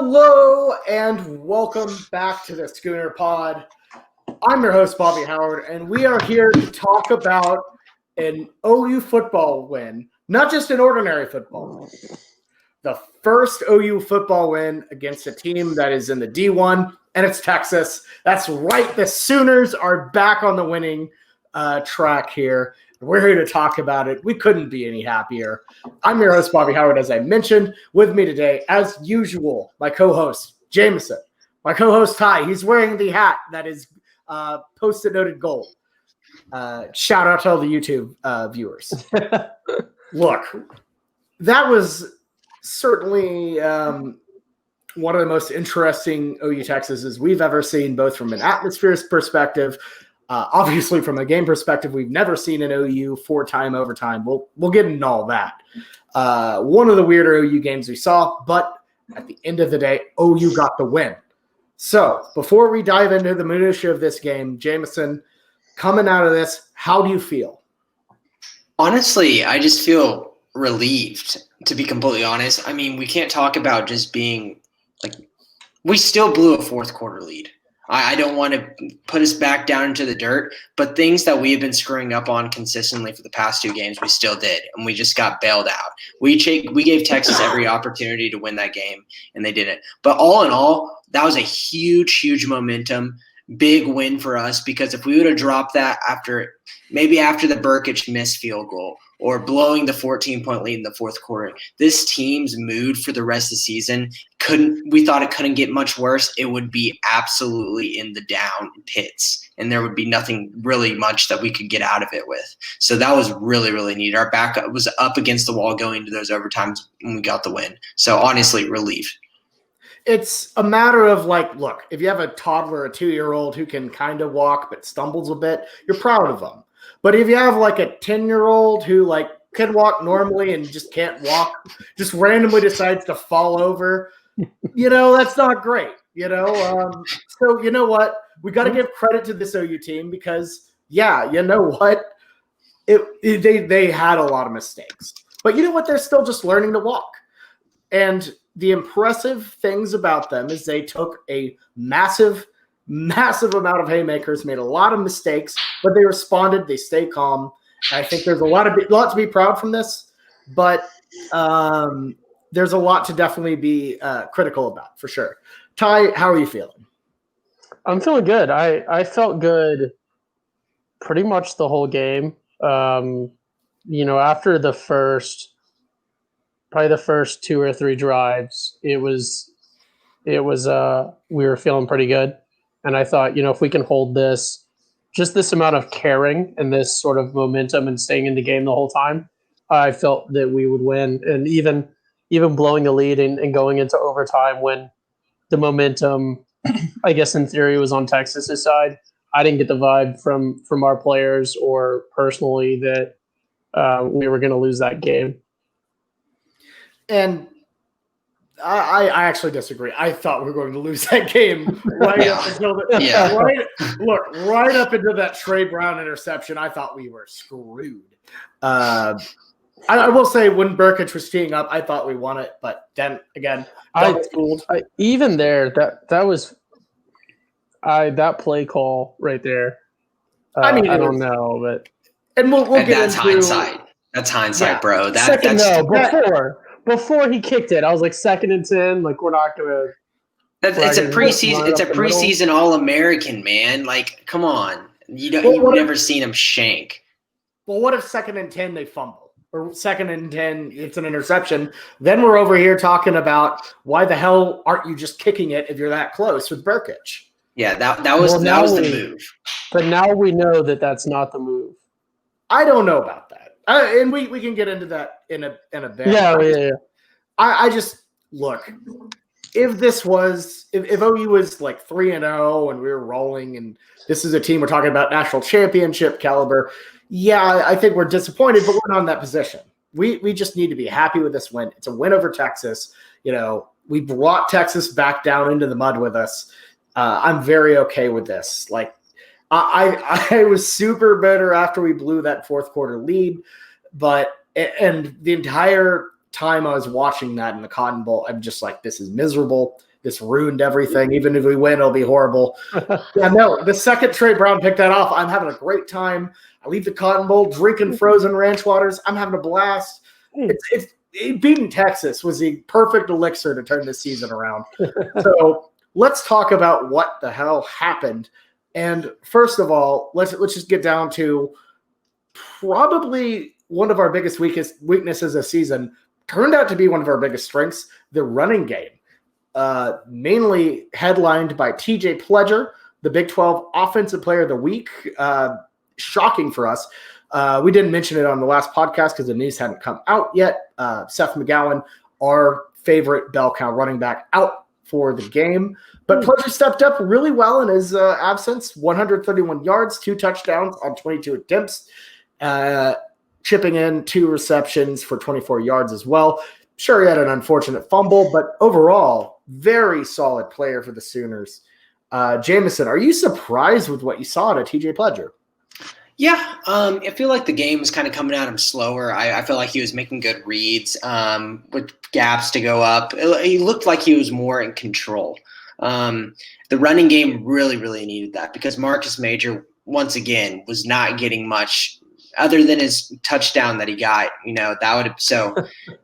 Hello and welcome back to the Schooner Pod. I'm your host, Bobby Howard, and we are here to talk about an OU football win, not just an ordinary football. The first OU football win against a team that is in the D1, and it's Texas. That's right. The Sooners are back on the winning track here. We're here to talk about it. We couldn't be any happier. I'm your host, Bobby Howard, as I mentioned. With me today, as usual, my co-host, Jamison. My co-host, Ty. He's wearing the hat that is post-it noted gold. Shout out to all the YouTube viewers. Look, that was certainly one of the most interesting OU Texases we've ever seen, both from an atmosphere perspective. Obviously, from a game perspective, we've never seen an OU four-time overtime. We'll get into all that. One of the weirder OU games we saw, but at the end of the day, OU got the win. So before we dive into the minutiae of this game, Jamison, coming out of this, how do you feel? Honestly, I just feel relieved, to be completely honest. I mean, we can't talk about just being like – we still blew a fourth quarter lead. I don't want to put us back down into the dirt, but things that we have been screwing up on consistently for the past two games, we still did, and we just got bailed out. We gave Texas every opportunity to win that game, and they didn't. But all in all, that was a huge, huge momentum, big win for us, because if we would have dropped that after the Burkich missed field goal or blowing the 14-point lead in the fourth quarter, this team's mood for the rest of the season we thought it couldn't get much worse. It would be absolutely in the down pits, and there would be nothing really much that we could get out of it with. So that was really, really neat. Our backup was up against the wall going into those overtimes when we got the win. So honestly, relief. It's a matter of look, if you have a toddler, a 2-year-old who can kind of walk but stumbles a bit, you're proud of them. But if you have a 10-year-old who can walk normally and just can't walk, just randomly decides to fall over, that's not great, So you know what? We got to give credit to this OU team because, you know what? They had a lot of mistakes. But you know what? They're still just learning to walk. And the impressive things about them is they took a massive amount of haymakers, made a lot of mistakes, but they responded. They stayed calm. I think there's a lot to be proud from this, but there's a lot to definitely be critical about for sure. Ty, how are you feeling? I'm feeling good. I felt good pretty much the whole game. After the first 2 or 3 drives, we were feeling pretty good. And I thought, if we can hold this amount of caring and this sort of momentum and staying in the game the whole time, I felt that we would win. And even blowing the lead and going into overtime when the momentum, I guess in theory, was on Texas's side, I didn't get the vibe from our players or personally that we were going to lose that game. And I actually disagree. I thought we were going to lose that game right up until right up into that Trey Brown interception. I thought we were screwed. I will say when Burkich was teeing up, I thought we won it, but then again, even there, that was that play call right there. I don't know, but we'll get that's into hindsight. That's hindsight, bro. Before he kicked it, I was like 2nd and 10. We're not gonna. It's a preseason. It's a preseason All-American, man. Come on, you've never seen him shank. Well, what if 2nd and 10 they fumble, or 2nd and 10 it's an interception? Then we're over here talking about why the hell aren't you just kicking it if you're that close with Burkich? Yeah, that was the move. But now we know that that's not the move. I don't know about that. And we can get into that in a bit. Yeah. I just look, if OU was 3-0 and we were rolling, and this is a team we're talking about national championship caliber, I think we're disappointed, but we're not in that position. We just need to be happy with this win. It's a win over Texas. We brought Texas back down into the mud with us. I'm very okay with this. I was super bitter after we blew that fourth quarter lead, and the entire time I was watching that in the Cotton Bowl, I'm just like, this is miserable. this ruined everything. Even if we win, it'll be horrible. Yeah, no, the second Trey Brown picked that off, I'm having a great time. I leave the Cotton Bowl drinking frozen ranch waters. I'm having a blast. Beating Texas was the perfect elixir to turn this season around. So let's talk about what the hell happened. And first of all, let's just get down to probably one of our biggest weaknesses this season. Turned out to be one of our biggest strengths, the running game. Mainly headlined by TJ Pledger, the Big 12 Offensive Player of the Week. Shocking for us. We didn't mention it on the last podcast because the news hadn't come out yet. Seth McGowan, our favorite bell cow running back, out for the game. But Pledger stepped up really well in his absence. 131 yards, 2 touchdowns on 22 attempts, chipping in 2 receptions for 24 yards as well. Sure, he had an unfortunate fumble, but overall, very solid player for the Sooners. Jamison, are you surprised with what you saw at TJ Pledger? Yeah, I feel like the game was kind of coming at him slower. I feel like he was making good reads with gaps to go up. He looked like he was more in control. The running game really, really needed that because Marcus Major, once again, was not getting much other than his touchdown that he got. That would have – so,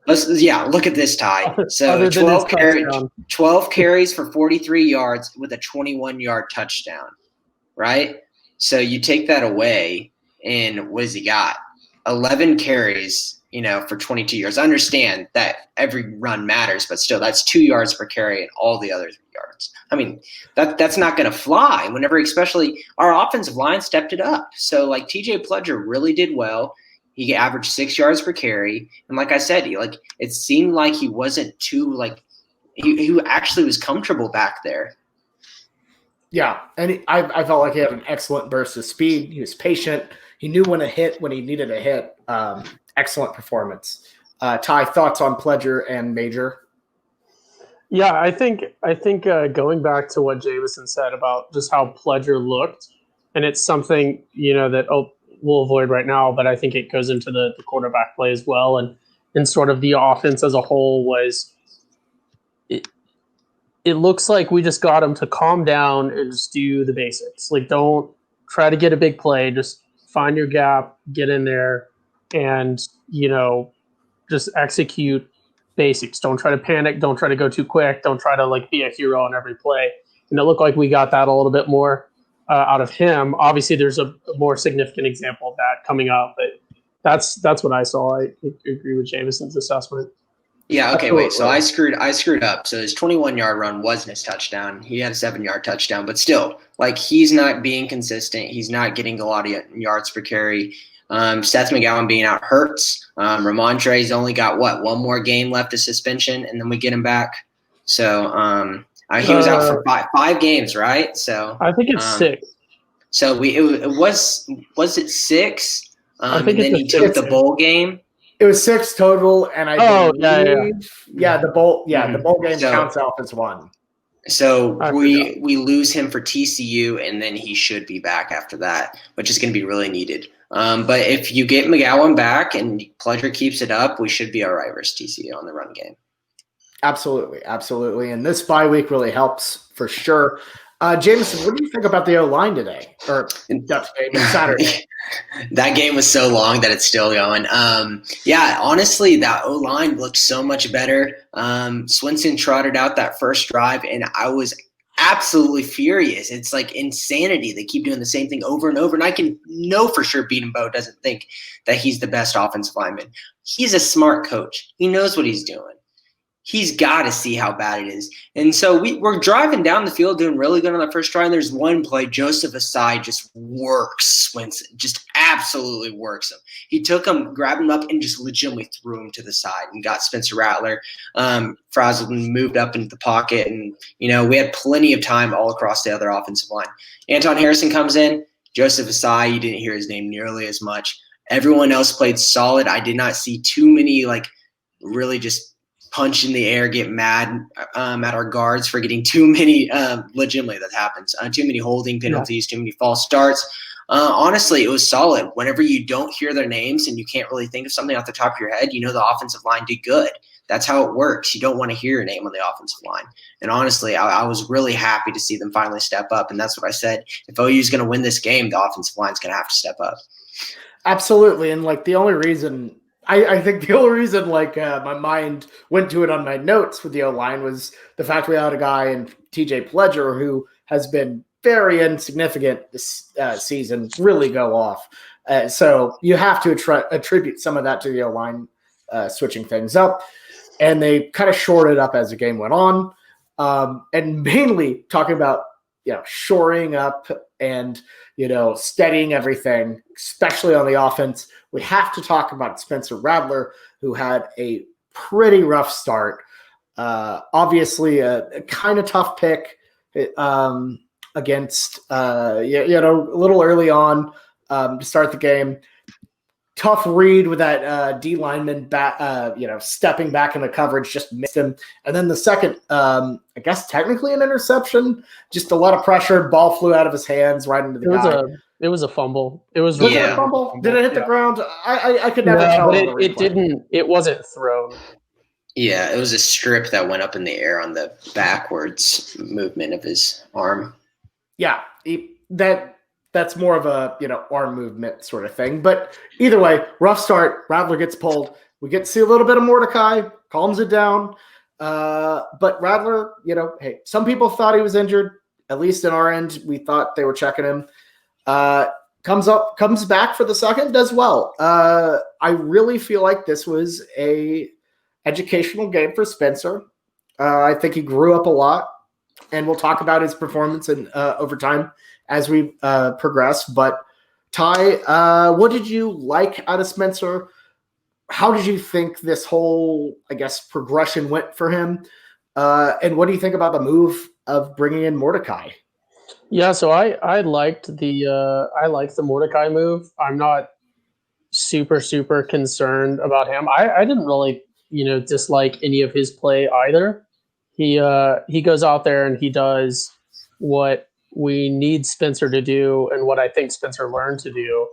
look at this, Ty. So 12 carries for 43 yards with a 21-yard touchdown, right? So you take that away, and what has he got? 11 carries, for 22 yards. I understand that every run matters, but still, that's 2 yards per carry and all the other yards. I mean, that's not going to fly whenever, especially our offensive line stepped it up. So, TJ Pledger really did well. He averaged 6 yards per carry, and like I said, it seemed like he wasn't too he actually was comfortable back there. Yeah, and I felt like he had an excellent burst of speed. He was patient. He knew when to hit when he needed to hit. Excellent performance. Ty, thoughts on Pledger and Major? Yeah, I think going back to what Jamison said about just how Pledger looked, and it's something that we'll avoid right now, but I think it goes into the quarterback play as well, and sort of the offense as a whole was. It looks like we just got him to calm down and just do the basics. Don't try to get a big play. Just find your gap, get in there, and, just execute basics. Don't try to panic. Don't try to go too quick. Don't try to, be a hero on every play. And it looked like we got that a little bit more out of him. Obviously, there's a more significant example of that coming up, but that's what I saw. I agree with Jamison's assessment. Yeah, okay, wait. So I screwed up. So his 21-yard run wasn't his touchdown. He had a 7-yard touchdown, but still, he's not being consistent. He's not getting a lot of yards per carry. Seth McGowan being out hurts. Ramondre's only got one more game left of suspension, and then we get him back. So he was out for five games, right? So I think it's 6. So it was it 6? I think and then he took the bowl game. It was 6 total, and the bowl game So, counts out as 1. So we lose him for TCU, and then he should be back after that, which is going to be really needed. But if you get McGowan back and Pledger keeps it up, we should be all right versus TCU on the run game. Absolutely. And this bye week really helps for sure. Jamison, what do you think about the O-line today? Or Saturday? That game was so long that it's still going. Honestly, that O-line looked so much better. Swinson trotted out that first drive, and I was absolutely furious. It's insanity. They keep doing the same thing over and over, and I can know for sure Beatenbow doesn't think that he's the best offensive lineman. He's a smart coach. He knows what he's doing. He's got to see how bad it is. And so we're driving down the field doing really good on the first try, and there's one play, Joseph Asai just works Swinson, just absolutely works him. He took him, grabbed him up, and just legitimately threw him to the side and got Spencer Rattler. Frazelton moved up into the pocket, and, we had plenty of time all across the other offensive line. Anton Harrison comes in. Joseph Asai, you didn't hear his name nearly as much. Everyone else played solid. I did not see too many, really just punch in the air, get mad at our guards for getting too many, legitimately that happens, too many holding penalties, too many false starts. Honestly, it was solid. Whenever you don't hear their names and you can't really think of something off the top of your head, the offensive line did good. That's how it works. You don't want to hear your name on the offensive line. And honestly, I was really happy to see them finally step up. And that's what I said. If OU is going to win this game, the offensive line is going to have to step up. Absolutely. And like the only reason I think the only reason my mind went to it on my notes with the O-line was the fact we had a guy in TJ Pledger who has been very insignificant this season, really go off. So you have to attribute some of that to the O-line switching things up. And they kind of shored it up as the game went on. And mainly talking about, shoring up and, steadying everything, especially on the offense. We have to talk about Spencer Rattler, who had a pretty rough start. Obviously, a kind of tough pick against, a little early on to start the game. Tough read with that D lineman back, stepping back into coverage, just missed him. And then the second, I guess technically an interception, just a lot of pressure. Ball flew out of his hands right into the guy. It was a fumble. It was it a fumble? Did it hit the ground? I could never tell. But it didn't. It wasn't thrown. Yeah, it was a strip that went up in the air on the backwards movement of his arm. Yeah, that's more of a arm movement sort of thing. But either way, rough start. Rattler gets pulled. We get to see a little bit of Mordecai, calms it down. But Rattler, hey, some people thought he was injured. At least in our end, we thought they were checking him. Comes back for the second, does well. I really feel like this was a educational game for Spencer. I think he grew up a lot, and we'll talk about his performance in overtime as we progress. But Ty, what did you like out of Spencer? How did you think this whole, progression went for him? And what do you think about the move of bringing in Mordecai? Yeah, so I liked the Mordecai move. I'm not super concerned about him. I didn't really dislike any of his play either. He goes out there and he does what we need Spencer to do and what I think Spencer learned to do,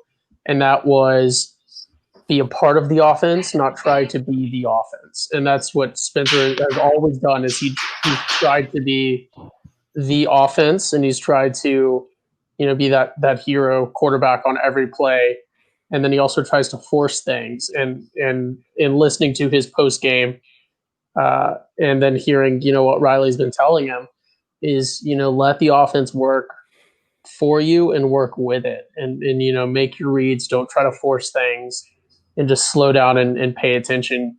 and that was be a part of the offense, not try to be the offense. And that's what Spencer has always done, is he's tried to be the offense, and he's tried to be that hero quarterback on every play. And then he also tries to force things, and in listening to his post game and then hearing what Riley's been telling him is let the offense work for you and work with it, and make your reads, don't try to force things, and just slow down and pay attention.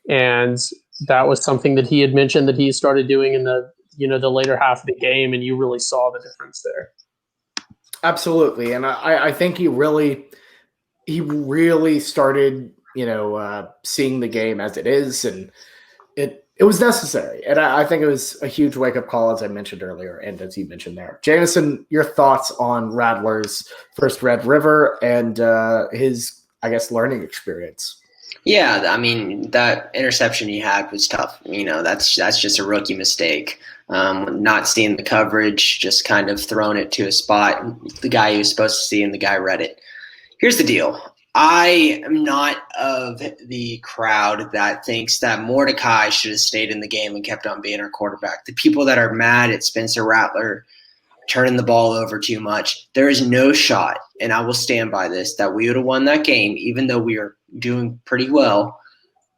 And that was something that he had mentioned that he started doing in the the later half of the game, and you really saw the difference there. Absolutely. And I think he really started seeing the game as it is, and it was necessary. And I think it was a huge wake-up call, as I mentioned earlier, and as you mentioned there. Jamison, your thoughts on Rattler's first Red River and his, learning experience? Yeah, I mean, that interception he had was tough. That's just a rookie mistake. Not seeing the coverage, just kind of throwing it to a spot. The guy he was supposed to see, and the guy read it. Here's the deal. I am not of the crowd that thinks that Mordecai should have stayed in the game and kept on being our quarterback. The people that are mad at Spencer Rattler turning the ball over too much, there is no shot, and I will stand by this, that we would have won that game, even though we are doing pretty well,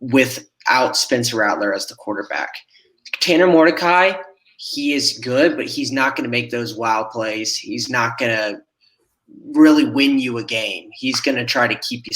without Spencer Rattler as the quarterback. Tanner Mordecai, he is good, but he's not going to make those wild plays. He's not going to really win you a game. He's going to try to keep you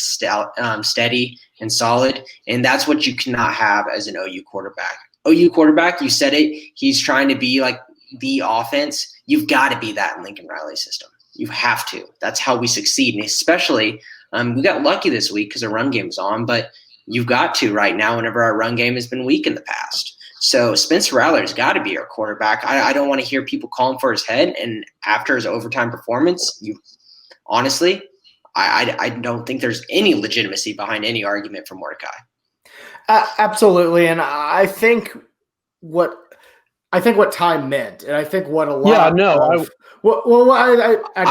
steady and solid, and that's what you cannot have as an OU quarterback. OU quarterback, you said it, he's trying to be like the offense. You've got to be that in Lincoln Riley's system. You have to. That's how we succeed, and especially we got lucky this week because our run game was on, but you've got to right now whenever our run game has been weak in the past. So Spencer Rattler's got to be our quarterback. I don't want to hear people calling for his head, and after his overtime performance, honestly, I don't think there's any legitimacy behind any argument for Mordecai. Absolutely, and I think what Ty meant, and I think what a lot. I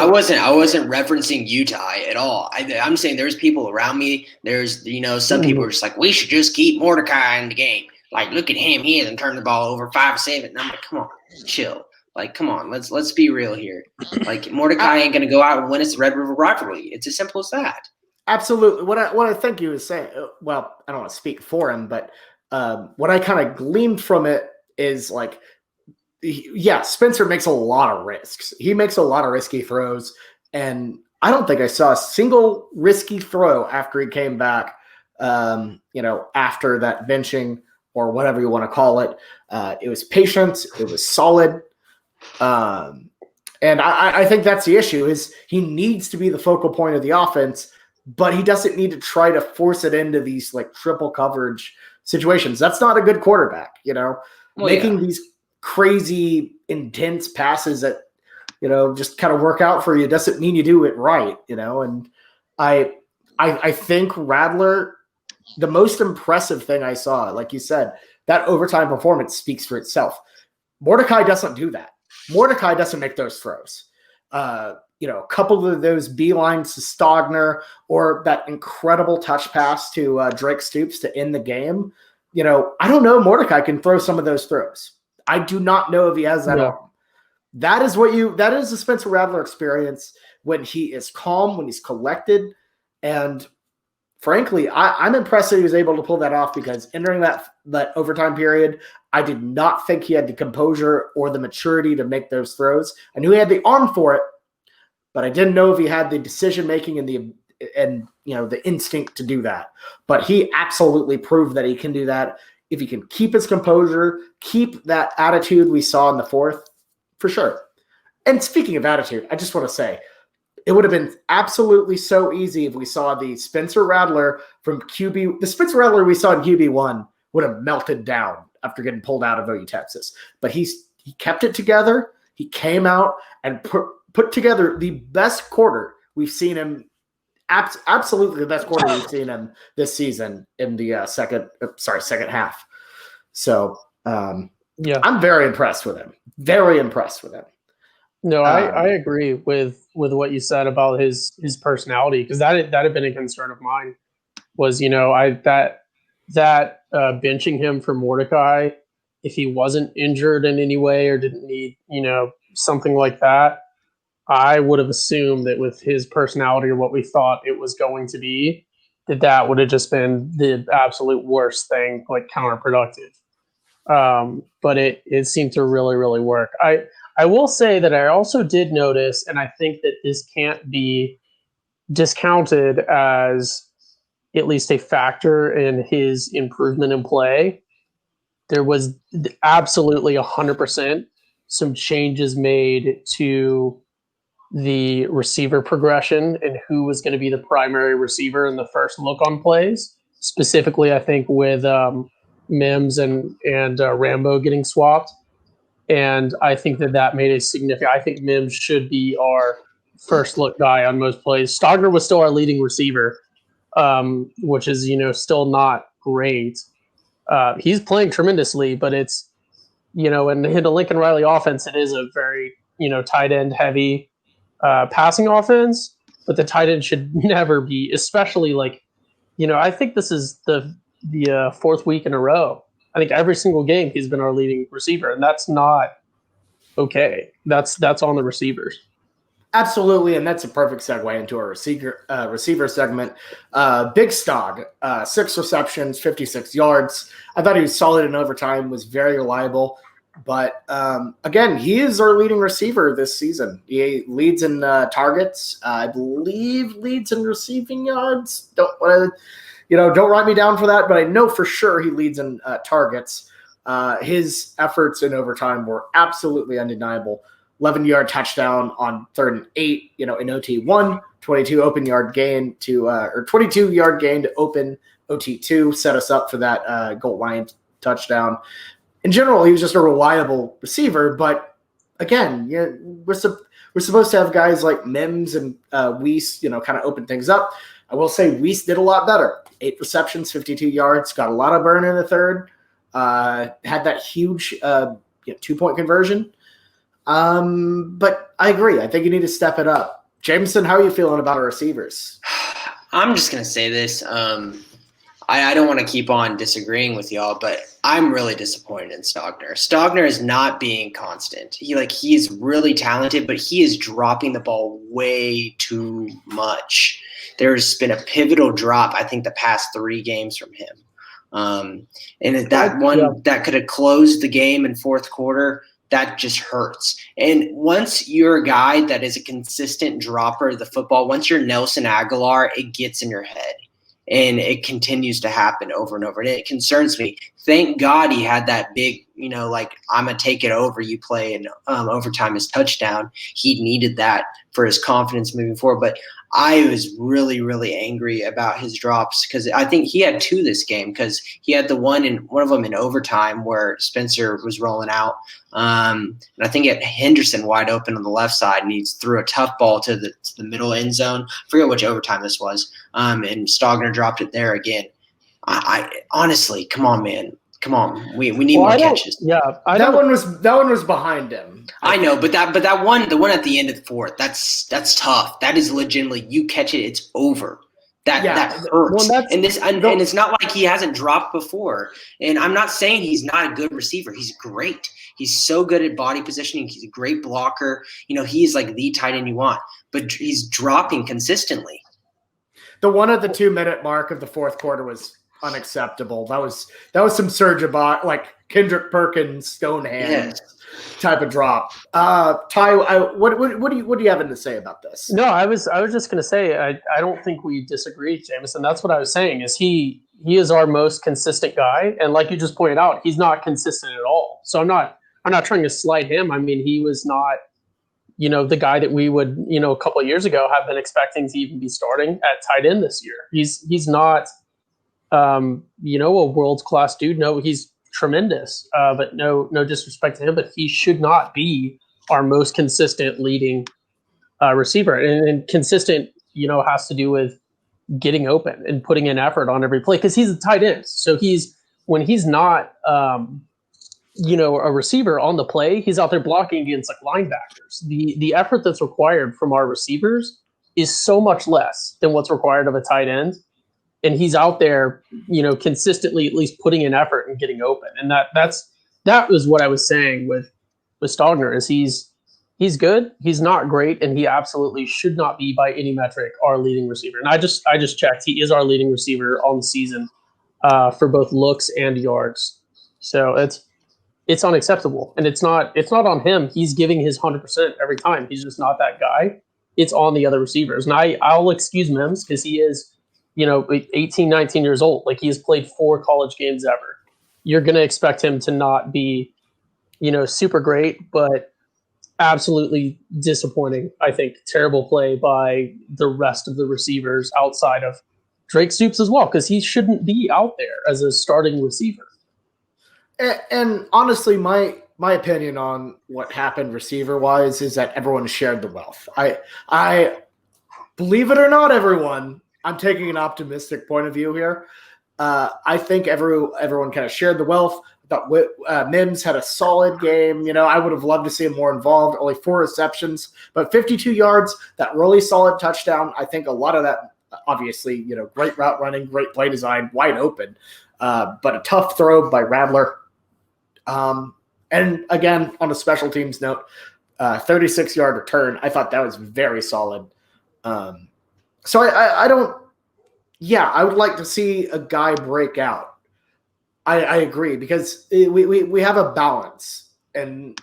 wasn't referencing you, Ty, at all. I'm saying there's people around me. There's some people are just like, we should just keep Mordecai in the game. like, look at him, he hasn't turned the ball over 5-7. And I'm like, come on, chill. Like, come on, let's be real here. Like, Mordecai ain't gonna go out and win us the Red River rivalry. It's as simple as that. Absolutely. What I think he was saying, well, I don't want to speak for him, but what I kind of gleaned from it is like, yeah, Spencer makes a lot of risks. He makes a lot of risky throws, and I don't think I saw a single risky throw after he came back. After that benching or whatever you want to call it, it was patient. It was solid. And I think that's the issue is he needs to be the focal point of the offense, but he doesn't need to try to force it into these like triple coverage situations. That's not a good quarterback, making these crazy intense passes that, just kind of work out for you doesn't mean you do it right, and I think Rattler, the most impressive thing I saw, like you said, that overtime performance speaks for itself. Mordecai doesn't do that. Mordecai doesn't make those throws. A couple of those beelines to Stogner or that incredible touch pass to Drake Stoops to end the game. I don't know. Mordecai can throw some of those throws. I do not know if he has that arm. That is the Spencer Rattler experience when he is calm, when he's collected. And frankly, I'm impressed that he was able to pull that off because entering that overtime period, I did not think he had the composure or the maturity to make those throws. I knew he had the arm for it, but I didn't know if he had the decision-making and the instinct to do that. But he absolutely proved that he can do that. If he can keep his composure, keep that attitude we saw in the fourth, for sure. And speaking of attitude, I just want to say, it would have been absolutely so easy if we saw the Spencer Rattler from QB. The Spencer Rattler we saw in QB1 would have melted down after getting pulled out of OU Texas. But he kept it together. He came out and put together the best quarter we've seen him. Absolutely the best quarter we've seen him this season in the second half. So I'm very impressed with him. Very impressed with him. No, I agree with what you said about his personality, because that had been a concern of mine. Was that benching him for Mordecai, if he wasn't injured in any way or didn't need something like that, I would have assumed that with his personality or what we thought it was going to be, that would have just been the absolute worst thing, like counterproductive. But it seemed to really, really work. I will say that I also did notice, and I think that this can't be discounted as at least a factor in his improvement in play. There was absolutely 100% some changes made to the receiver progression and who was going to be the primary receiver in the first look on plays. Specifically, I think with Mims and Rambo getting swapped. And I think that made a significant. I think Mims should be our first look guy on most plays. Stogner was still our leading receiver, which is still not great. He's playing tremendously, but it's in the Lincoln Riley offense, it is a very tight end heavy passing offense. But the tight end should never be, especially I think this is the fourth week in a row. I think every single game he's been our leading receiver, and that's not okay. That's on the receivers. Absolutely, and that's a perfect segue into our receiver segment. Big Stog, 6 receptions, 56 yards. I thought he was solid in overtime, was very reliable. But again, he is our leading receiver this season. He leads in targets. I believe leads in receiving yards. Don't write me down for that, but I know for sure he leads in targets. His efforts in overtime were absolutely undeniable. 11-yard touchdown on 3rd and 8, in OT1, 22-yard gain to open OT2, set us up for that goal line touchdown. In general, he was just a reliable receiver, but again, we're supposed to have guys like Mims and Weiss, kind of open things up. I will say Weiss did a lot better. 8 receptions, 52 yards, got a lot of burn in the third, had that huge 2-point conversion. But I agree. I think you need to step it up. Jamison, how are you feeling about our receivers? I'm just going to say this. I don't want to keep on disagreeing with y'all, but I'm really disappointed in Stogner. Stogner is not being constant. He's really talented, but he is dropping the ball way too much. There's been a pivotal drop, I think, the past 3 games from him. And that could have closed the game in fourth quarter. That just hurts. And once you're a guy that is a consistent dropper of the football, once you're Nelson Aguilar, it gets in your head. And it continues to happen over and over. And it concerns me. Thank God he had that big, I'm going to take it over you play in overtime as touchdown. He needed that for his confidence moving forward. But I was really, really angry about his drops because I think he had 2 this game because he had one of them in overtime where Spencer was rolling out. And I think he had Henderson wide open on the left side, and he threw a tough ball to the middle end zone. I forget which overtime this was. And Stogner dropped it there again. I honestly, come on, man. Come on, we need more catches. Yeah, that one was behind him. I know, but that one, the one at the end of the fourth, that's tough. That is legitimately, you catch it, it's over. That hurts. Well, and it's not like he hasn't dropped before. And I'm not saying he's not a good receiver. He's great. He's so good at body positioning. He's a great blocker. He's like the tight end you want. But he's dropping consistently. The one at the 2-minute mark of the fourth quarter was unacceptable. That was some surge about like Kendrick Perkins, Stonehand type of drop. Ty, what do you have to say about this? No, I was just going to say I don't think we disagree, Jamison. That's what I was saying. Is he is our most consistent guy, and like you just pointed out, he's not consistent at all. So I'm not trying to slight him. I mean, he was not the guy that we would a couple of years ago have been expecting to even be starting at tight end this year. He's not a world-class dude. No, he's tremendous, but no disrespect to him, but he should not be our most consistent leading receiver. And consistent, has to do with getting open and putting in effort on every play because he's a tight end. So when he's not, a receiver on the play, he's out there blocking against like linebackers. The effort that's required from our receivers is so much less than what's required of a tight end. And he's out there, consistently at least putting in effort and getting open. And that was what I was saying with Stogner is he's good. He's not great. And he absolutely should not be by any metric our leading receiver. And I just checked. He is our leading receiver on the season for both looks and yards. So it's unacceptable. And it's not on him. He's giving his 100% every time. He's just not that guy. It's on the other receivers. And I'll excuse Mims because he is, 18, 19 years old. Like he has played 4 college games ever. You're going to expect him to not be, super great, but absolutely disappointing. I think terrible play by the rest of the receivers outside of Drake Stoops as well, because he shouldn't be out there as a starting receiver. And honestly, my opinion on what happened receiver wise is that everyone shared the wealth. I believe it or not, everyone, I'm taking an optimistic point of view here. I think everyone kind of shared the wealth. I thought Mims had a solid game. I would have loved to see him more involved. Only 4 receptions, but 52 yards, that really solid touchdown. I think a lot of that, obviously, great route running, great play design, wide open, but a tough throw by Radler. And again, on a special teams note, 36-yard return. I thought that was very solid. So I would like to see a guy break out. I agree because we have a balance, and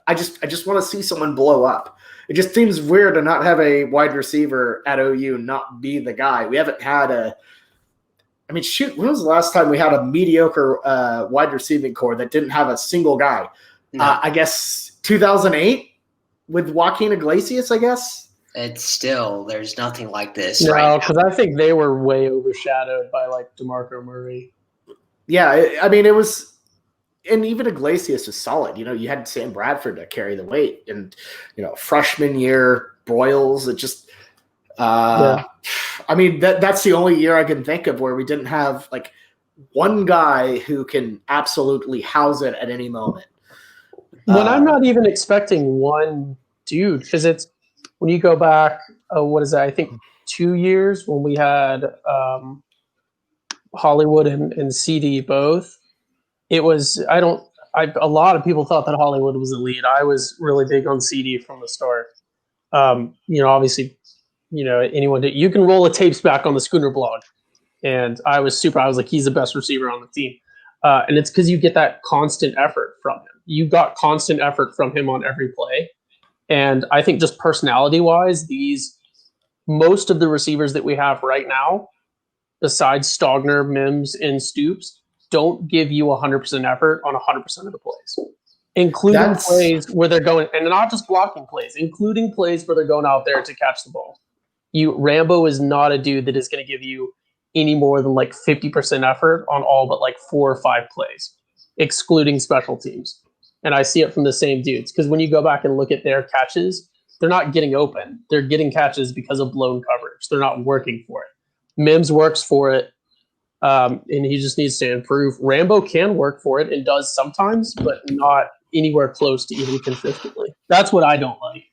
I just want to see someone blow up. It just seems weird to not have a wide receiver at OU not be the guy. We haven't had when was the last time we had a mediocre wide receiving core that didn't have a single guy? No. I guess 2008 with Joaquin Iglesias, I guess. It's still, there's nothing like this. No, because I think they were way overshadowed by like DeMarco Murray. Yeah, it was, and even Iglesias was solid. You had Sam Bradford to carry the weight, and freshman year Broyles. It just, that's the only year I can think of where we didn't have like one guy who can absolutely house it at any moment. When I'm not even expecting one dude, because it's when you go back, what is that? I think 2 years when we had Hollywood and CD both, it was a lot of people thought that Hollywood was elite. I was really big on CD from the start. Obviously, anyone you can roll the tapes back on the Schooner blog, and I was like, he's the best receiver on the team, and it's because you get that constant effort from him. You got constant effort from him on every play, and I think just personality wise, most of the receivers that we have right now, besides Stogner, Mims, and Stoops, don't give you 100% effort on 100% of the plays, including plays where they're going, and not just blocking plays, including plays where they're going out there to catch the ball. Rambo is not a dude that is going to give you any more than like 50% effort on all but like 4 or 5 plays, excluding special teams. And I see it from the same dudes, because when you go back and look at their catches, they're not getting open. They're getting catches because of blown coverage. They're not working for it. Mims works for it, and he just needs to improve. Rambo can work for it and does sometimes, but not anywhere close to even consistently. That's what I don't like.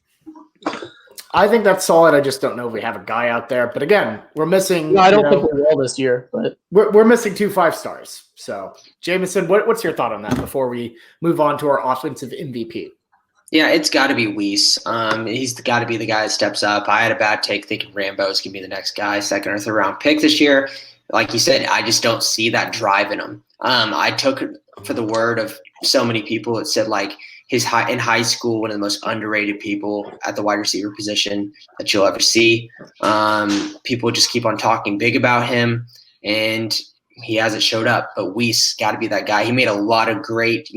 I think that's solid. I just don't know if we have a guy out there. But again, we're missing. No, I don't think we will this year, but we're missing 2 5-stars. So, Jamison, what's your thought on that before we move on to our offensive MVP? Yeah, it's got to be Weiss. He's got to be the guy that steps up. I had a bad take thinking Rambo's going to be the next guy, 2nd or 3rd round pick this year. Like you said, I just don't see that drive in him. I took for the word of so many people that said like in high school, one of the most underrated people at the wide receiver position that you'll ever see. People just keep on talking big about him, and he hasn't showed up. But Weiss got to be that guy. He made a lot of great,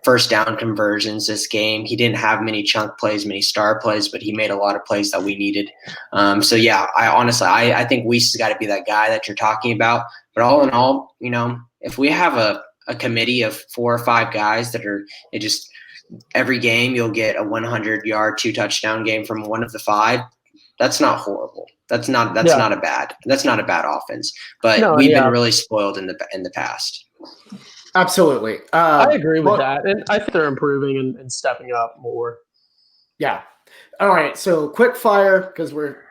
first down conversions this game. He didn't have many chunk plays, many star plays, but he made a lot of plays that we needed. So yeah, I think Weiss has got to be that guy that you're talking about. But all in all, if we have a committee of 4 or 5 guys that are just every game you'll get a 100-yard, 2-touchdown game from one of the 5, that's not horrible. That's not a bad offense. But we've been really spoiled in the past. Absolutely. I agree with that. And I think they're improving and stepping up more. Yeah. All right. So quick fire, because we're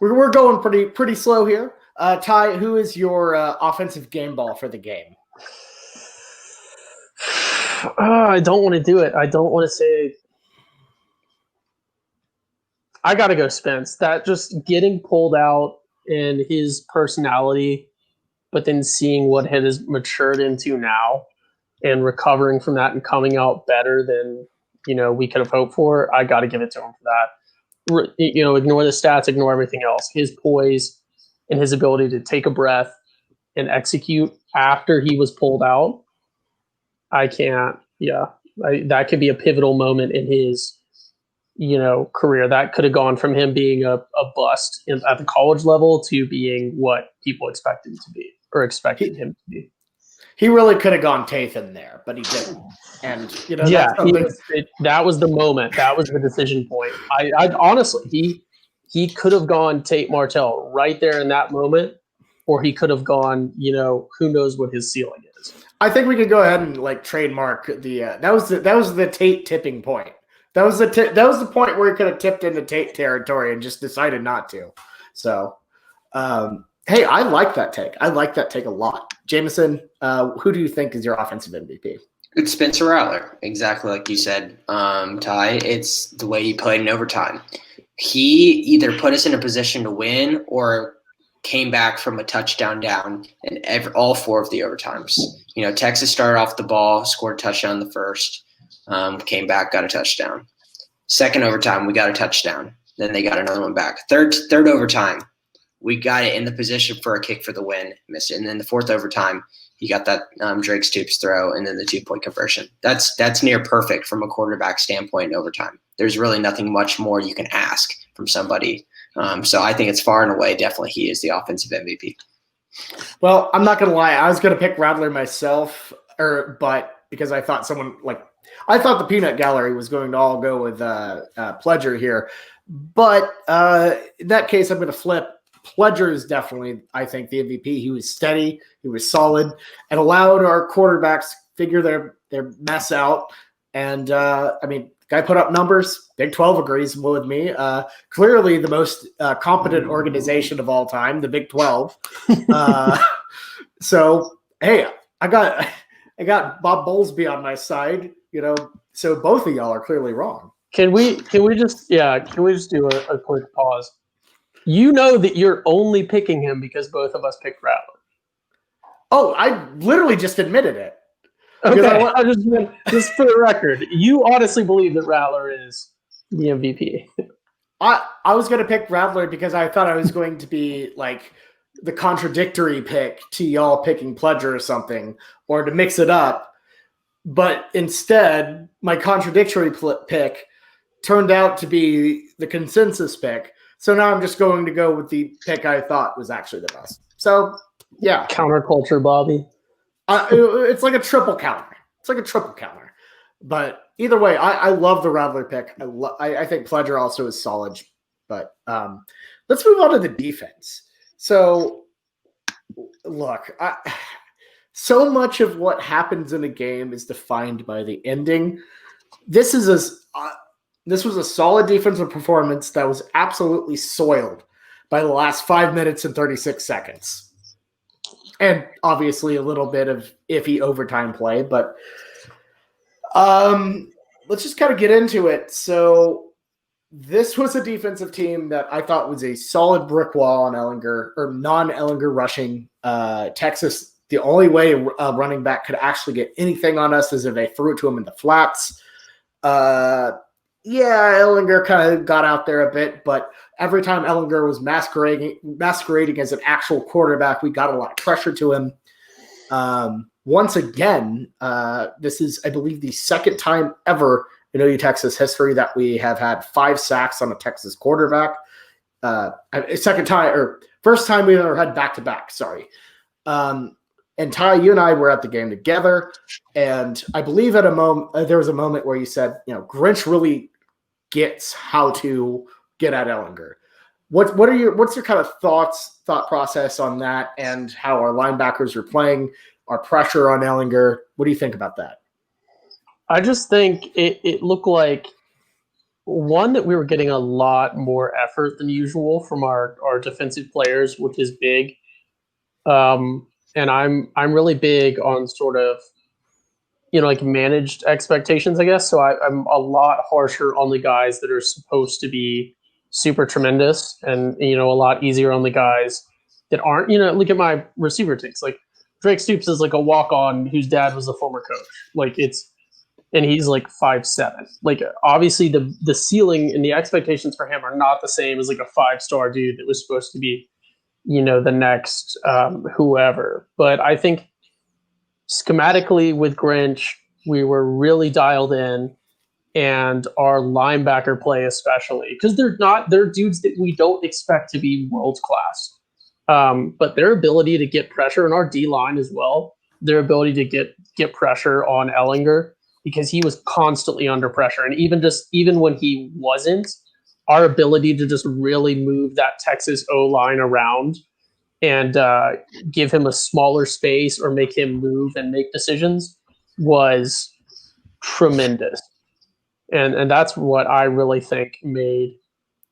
we're going pretty slow here. Ty, who is your offensive game ball for the game? I don't want to do it. I don't want to say. I got to go Spence. That just getting pulled out and his personality, but then seeing what it has matured into now and recovering from that and coming out better than, we could have hoped for, I got to give it to him for that. Ignore the stats, ignore everything else. His poise and his ability to take a breath and execute after he was pulled out, that could be a pivotal moment in his, career. That could have gone from him being a bust at the college level to being what people expected him to be. Or expected him to be. He really could have gone Tathan there, but he didn't. And that was the moment. That was the decision point. I honestly, he could have gone Tate Martell right there in that moment, or he could have gone. Who knows what his ceiling is. I think we could go ahead and trademark the. That was the Tate tipping point. That was the point where he could have tipped into Tate territory and just decided not to. So. Hey, I like that take. I like that take a lot. Jamison, who do you think is your offensive MVP? It's Spencer Rattler, exactly like you said, Ty. It's the way he played in overtime. He either put us in a position to win or came back from a touchdown down in all 4 of the overtimes. Texas started off the ball, scored a touchdown in the first, came back, got a touchdown. Second overtime, we got a touchdown. Then they got another one back. Third overtime, we got it in the position for a kick for the win, missed it. And then the 4th overtime, he got that Drake Stoops throw and then the 2-point conversion. That's near perfect from a quarterback standpoint in overtime. There's really nothing much more you can ask from somebody. So I think it's far and away, definitely he is the offensive MVP. Well, I'm not going to lie. I was going to pick Rattler myself, but because I thought the peanut gallery was going to all go with Pledger here. But in that case, I'm going to flip. Pledger is definitely, I think, the MVP. He was steady, he was solid, and allowed our quarterbacks figure their mess out. And Guy put up numbers. Big 12 agrees with me. Clearly the most competent organization of all time, the Big 12. So, hey, I got Bob Bowlesby on my side, so both of y'all are clearly wrong. Can we just do a quick pause? You know that you're only picking him because both of us picked Rattler. Oh, I literally just admitted it. Okay, I just for the record, you honestly believe that Rattler is the MVP. I was going to pick Rattler because I thought I was going to be like the contradictory pick to y'all picking Pledger or something, or to mix it up. But instead, my contradictory pick turned out to be the consensus pick. So now I'm just going to go with the pick I thought was actually the best. So, yeah. Counterculture, Bobby. It's like a triple counter. But either way, I love the Rattler pick. I think Pledger also is solid. But let's move on to the defense. So, look, so much of what happens in a game is defined by the ending. This was a solid defensive performance that was absolutely soiled by the last 5 minutes and 36 seconds. And obviously a little bit of iffy overtime play, but let's just kind of get into it. So this was a defensive team that I thought was a solid brick wall on Ehlinger, or non-Ehlinger rushing. Texas, the only way a running back could actually get anything on us is if they threw it to him in the flats. Ehlinger kind of got out there a bit, but every time Ehlinger was masquerading as an actual quarterback, we got a lot of pressure to him. Once again, this is, I believe, the second time ever in OU Texas history that we have had 5 sacks on a Texas quarterback. First time we've ever had back-to-back, sorry. And Ty, you and I were at the game together, and I believe there was a moment where you said, Grinch really gets how to get at Ehlinger. What's your kind of thought process on that, and how our linebackers are playing, our pressure on Ehlinger? What do you think about that? I just think it looked like, one, that we were getting a lot more effort than usual from our defensive players, which is big. And I'm really big on sort of, like managed expectations, I guess. So I'm a lot harsher on the guys that are supposed to be super tremendous, and, a lot easier on the guys that aren't. Look at my receiver takes. Like Drake Stoops is like a walk-on whose dad was a former coach. And he's like 5'7". Like, obviously the ceiling and the expectations for him are not the same as like a 5-star dude that was supposed to be, the next whoever. But I think schematically with Grinch, we were really dialed in, and our linebacker play especially, because they're dudes that we don't expect to be world class. But their ability to get pressure, and our D-line as well, their ability to get pressure on Ehlinger, because he was constantly under pressure. And even when he wasn't, our ability to just really move that Texas O-line around and give him a smaller space or make him move and make decisions was tremendous. And that's what I really think made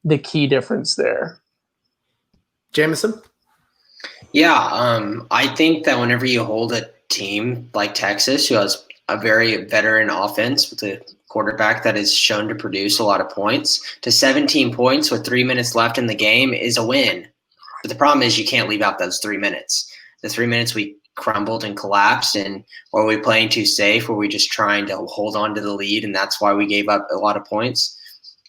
the key difference there. Jamison? Yeah, I think that whenever you hold a team like Texas, who has a very veteran offense with a quarterback that is shown to produce a lot of points, to 17 points with 3 minutes left in the game is a win. But the problem is you can't leave out those 3 minutes. The 3 minutes we crumbled and collapsed, and were we playing too safe? Were we just trying to hold on to the lead, and that's why we gave up a lot of points?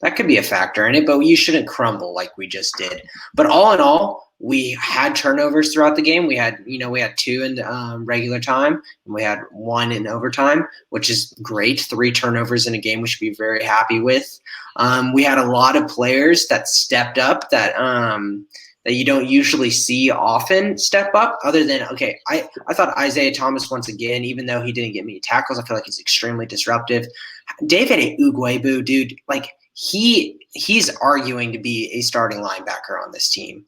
That could be a factor in it, but you shouldn't crumble like we just did. But all in all, we had turnovers throughout the game. We had 2 in regular time, and we had 1 in overtime, which is great. 3 turnovers in a game we should be very happy with. We had a lot of players that stepped up that you don't usually see often step up, other than, I thought Isaiah Thomas, once again, even though he didn't get many tackles, I feel like he's extremely disruptive. David Ugwebu, dude, like he's arguing to be a starting linebacker on this team.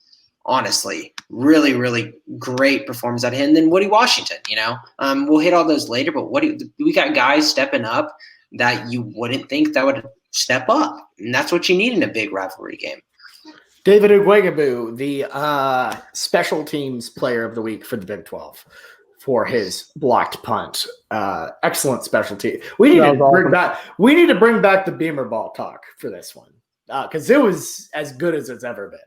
Honestly, really, really great performance out of him. And then Woody Washington, we'll hit all those later, but we got guys stepping up that you wouldn't think that would step up. And that's what you need in a big rivalry game. David Ugwegabu, the special teams player of the week for the Big 12 for his blocked punt. Excellent specialty. We need to bring back the Beamer ball talk for this one because it was as good as it's ever been.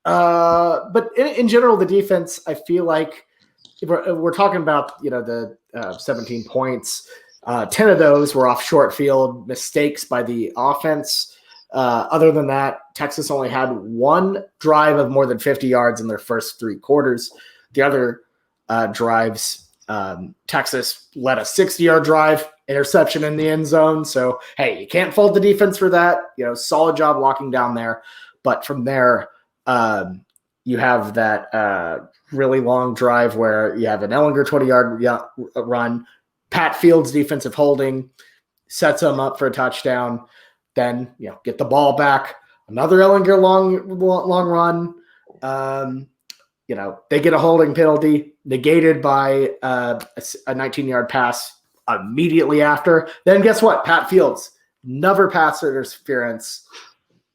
But in general, the defense, I feel like we're talking about, the 17 points. 10 of those were off short field mistakes by the offense. Other than that, Texas only had one drive of more than 50 yards in their first three quarters. The other drives, Texas led a 60-yard drive, interception in the end zone. So, hey, you can't fault the defense for that. Solid job locking down there. But from there, you have that really long drive where you have an Ellinger 20-yard run. Pat Fields' defensive holding sets them up for a touchdown. Then, get the ball back. Another Ellinger long run. They get a holding penalty negated by a 19-yard pass immediately after. Then guess what? Pat Fields, another pass interference,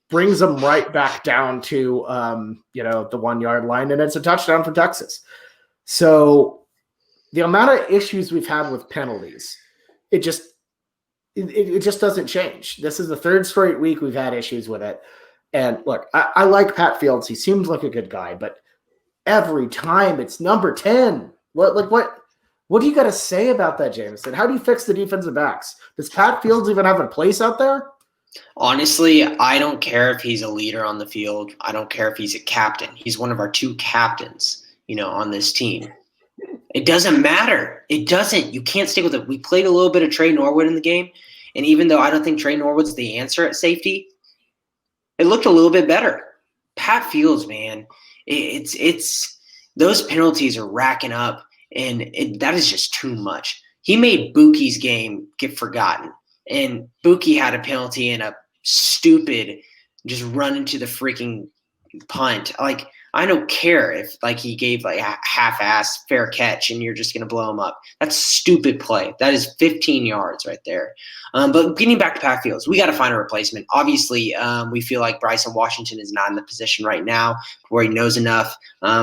brings them right back down to, the 1-yard line, and it's a touchdown for Texas. So the amount of issues we've had with penalties, it just doesn't change. This is the third straight week we've had issues with it. And look, I like Pat Fields. He seems like a good guy, but every time it's number 10. What do you got to say about that, Jamison? How do you fix the defensive backs? Does Pat Fields even have a place out there? Honestly, I don't care if he's a leader on the field. I don't care if he's a captain. He's one of our two captains, on this team. It doesn't matter. It doesn't. You can't stick with it. We played a little bit of Trey Norwood in the game, and even though I don't think Trey Norwood's the answer at safety, it looked a little bit better. Pat Fields, man, it's those penalties are racking up, and that is just too much. He made Buki's game get forgotten, and Buki had a penalty and a stupid just run into the freaking punt. Like, I don't care if he gave a half-ass fair catch and you're just going to blow him up. That's stupid play. That is 15 yards right there. But getting back to Pat Fields, we got to find a replacement. Obviously, we feel like Bryson Washington is not in the position right now where he knows enough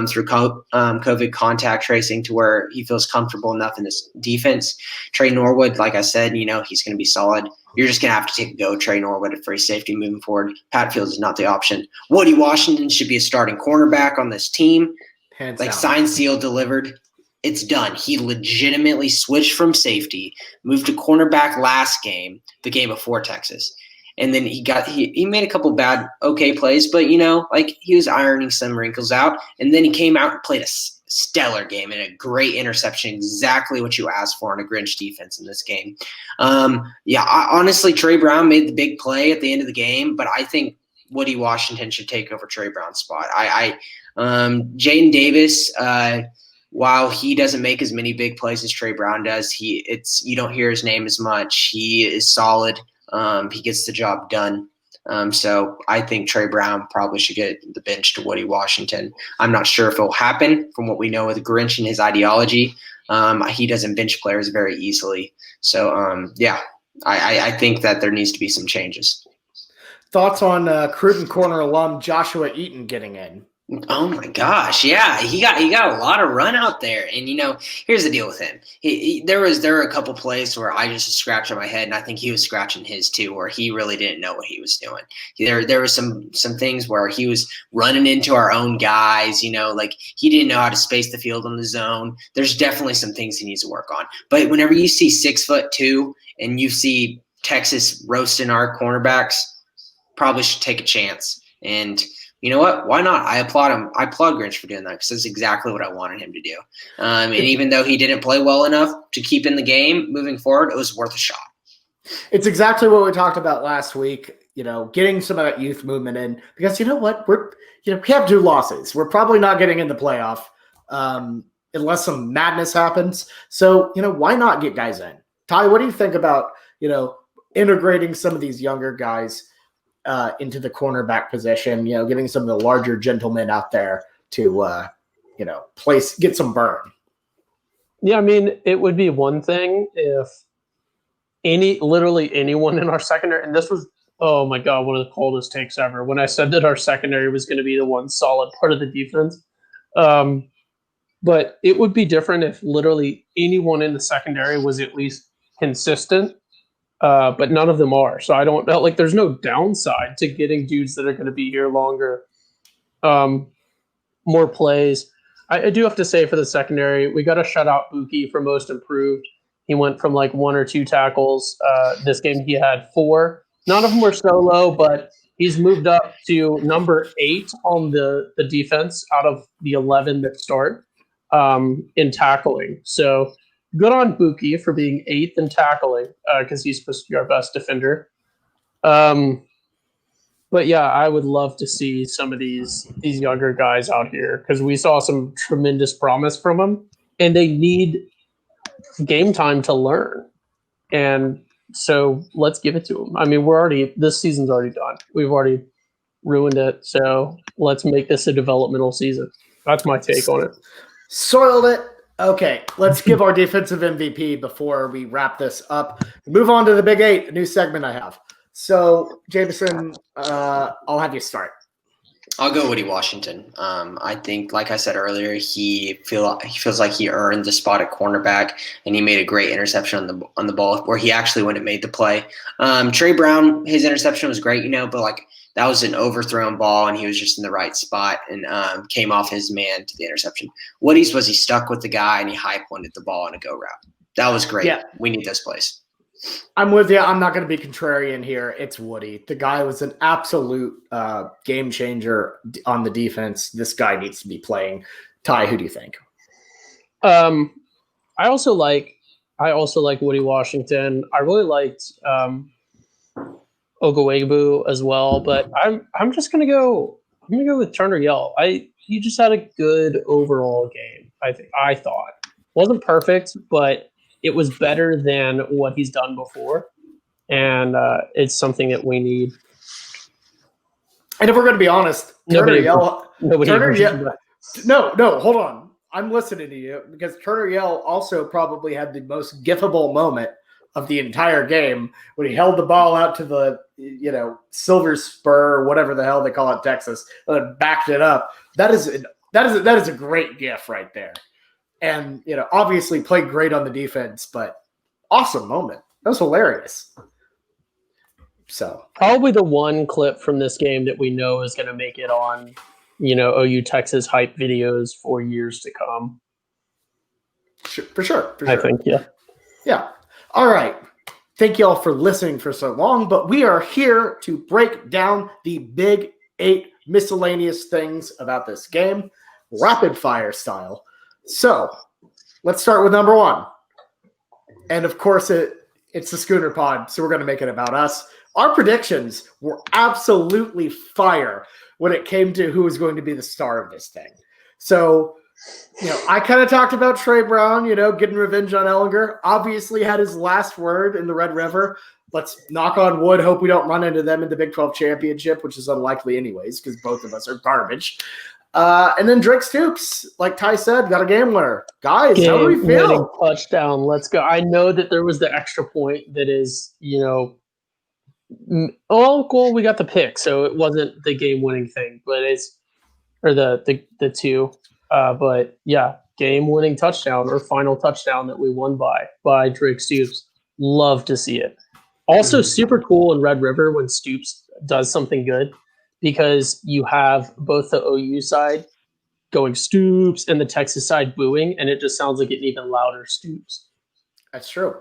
through COVID contact tracing to where he feels comfortable enough in this defense. Trey Norwood, like I said, he's going to be solid. You're just going to have to take a go Trey Norwood at free safety moving forward. Pat Fields is not the option. Woody Washington should be a starting cornerback on this team. Hands down. Signed, sealed, delivered. It's done. He legitimately switched from safety, moved to cornerback last game, the game before Texas. And then he made a couple bad, okay plays, but, he was ironing some wrinkles out. And then he came out and played a stellar game and a great interception, exactly what you asked for in a Grinch defense in this game. Honestly, Trey Brown made the big play at the end of the game, but I think Woody Washington should take over Trey Brown's spot. Jaden Davis, while he doesn't make as many big plays as Trey Brown does, you don't hear his name as much. He is solid. He gets the job done. So I think Trey Brown probably should get the bench to Woody Washington. I'm not sure if it'll happen from what we know with Grinch and his ideology. He doesn't bench players very easily. So, I think that there needs to be some changes. Thoughts on Cruitin Corner alum Joshua Eaton getting in? Oh my gosh, yeah, he got a lot of run out there, and here's the deal with him. There were a couple plays where I just scratched my head, and I think he was scratching his too, where he really didn't know what he was doing. There were some things where he was running into our own guys, he didn't know how to space the field on the zone. There's definitely some things he needs to work on. But whenever you see 6'2" and you see Texas roasting our cornerbacks, probably should take a chance. And you know what? Why not? I applaud him. I applaud Grinch for doing that because that's exactly what I wanted him to do. And even though he didn't play well enough to keep in the game moving forward, it was worth a shot. It's exactly what we talked about last week, getting some of that youth movement in because you know what? We have 2 losses. We're probably not getting in the playoff unless some madness happens. So, why not get guys in? Ty, what do you think about, integrating some of these younger guys into the cornerback position, getting some of the larger gentlemen out there to, get some burn. Yeah, I mean, it would be one thing if literally anyone in our secondary, and this was, oh my God, one of the coldest takes ever. When I said that our secondary was going to be the one solid part of the defense. But it would be different if literally anyone in the secondary was at least consistent, but none of them are. So I don't know. Like, there's no downside to getting dudes that are going to be here longer, more plays. I do have to say for the secondary, we got to shut out Buki for most improved. He went from like 1 or 2 tackles. This game he had 4. None of them were solo, but he's moved up to number 8 on the defense out of the 11 that start in tackling. So good on Buki for being 8th in tackling because he's supposed to be our best defender. But yeah, I would love to see some of these younger guys out here because we saw some tremendous promise from them, and they need game time to learn. And so let's give it to them. I mean, this season's already done. We've already ruined it. So let's make this a developmental season. That's my take on it. Soiled it. Okay, let's give our defensive MVP before we wrap this up. Move on to the Big 8, a new segment I have. So, Jamison, I'll have you start. I'll go Woody Washington. I think, like I said earlier, he feels like he earned the spot at cornerback, and he made a great interception on the ball where he actually went and made the play. Trey Brown, his interception was great, but like that was an overthrown ball, and he was just in the right spot and came off his man to the interception. Woody's was he stuck with the guy and he high pointed the ball on a go route. That was great. Yeah. We need those plays. I'm with you. I'm not going to be contrarian here. It's Woody. The guy was an absolute game changer on the defense. This guy needs to be playing. Ty, who do you think? I also like Woody Washington. I really liked Ogwegbu as well, but I'm just gonna go. I'm gonna go with Turner Yell. He just had a good overall game. I thought wasn't perfect, but it was better than what he's done before, and it's something that we need. And if we're going to be honest, Turner Yell. Hold on. I'm listening to you because Turner Yell also probably had the most gifable moment of the entire game when he held the ball out to the silver spur, whatever the hell they call it, Texas, and then backed it up. That is a great gif right there. And, obviously played great on the defense, but awesome moment. That was hilarious. So probably the one clip from this game that we know is going to make it on, OU Texas hype videos for years to come. For sure. I think, yeah. Yeah. All right. Thank you all for listening for so long, but we are here to break down the Big 8 miscellaneous things about this game, rapid fire style. So let's start with number 1. And of course, it's the Schooner Pod, so we're going to make it about us. Our predictions were absolutely fire when it came to who was going to be the star of this thing. So, I kind of talked about Trey Brown, getting revenge on Ellinger. Obviously had his last word in the Red River. Let's knock on wood, hope we don't run into them in the Big 12 championship, which is unlikely anyways because both of us are garbage. And then Drake Stoops, like Ty said, got a game winner. Guys, how do we feel? Touchdown. Let's go. I know that there was the extra point that is, cool. We got the pick, so it wasn't the game-winning thing, but the 2. But yeah, game-winning touchdown or final touchdown that we won by Drake Stoops. Love to see it. Also, super cool in Red River when Stoops does something good, because you have both the OU side going Stoops and the Texas side booing, and it just sounds like an even louder Stoops. That's true.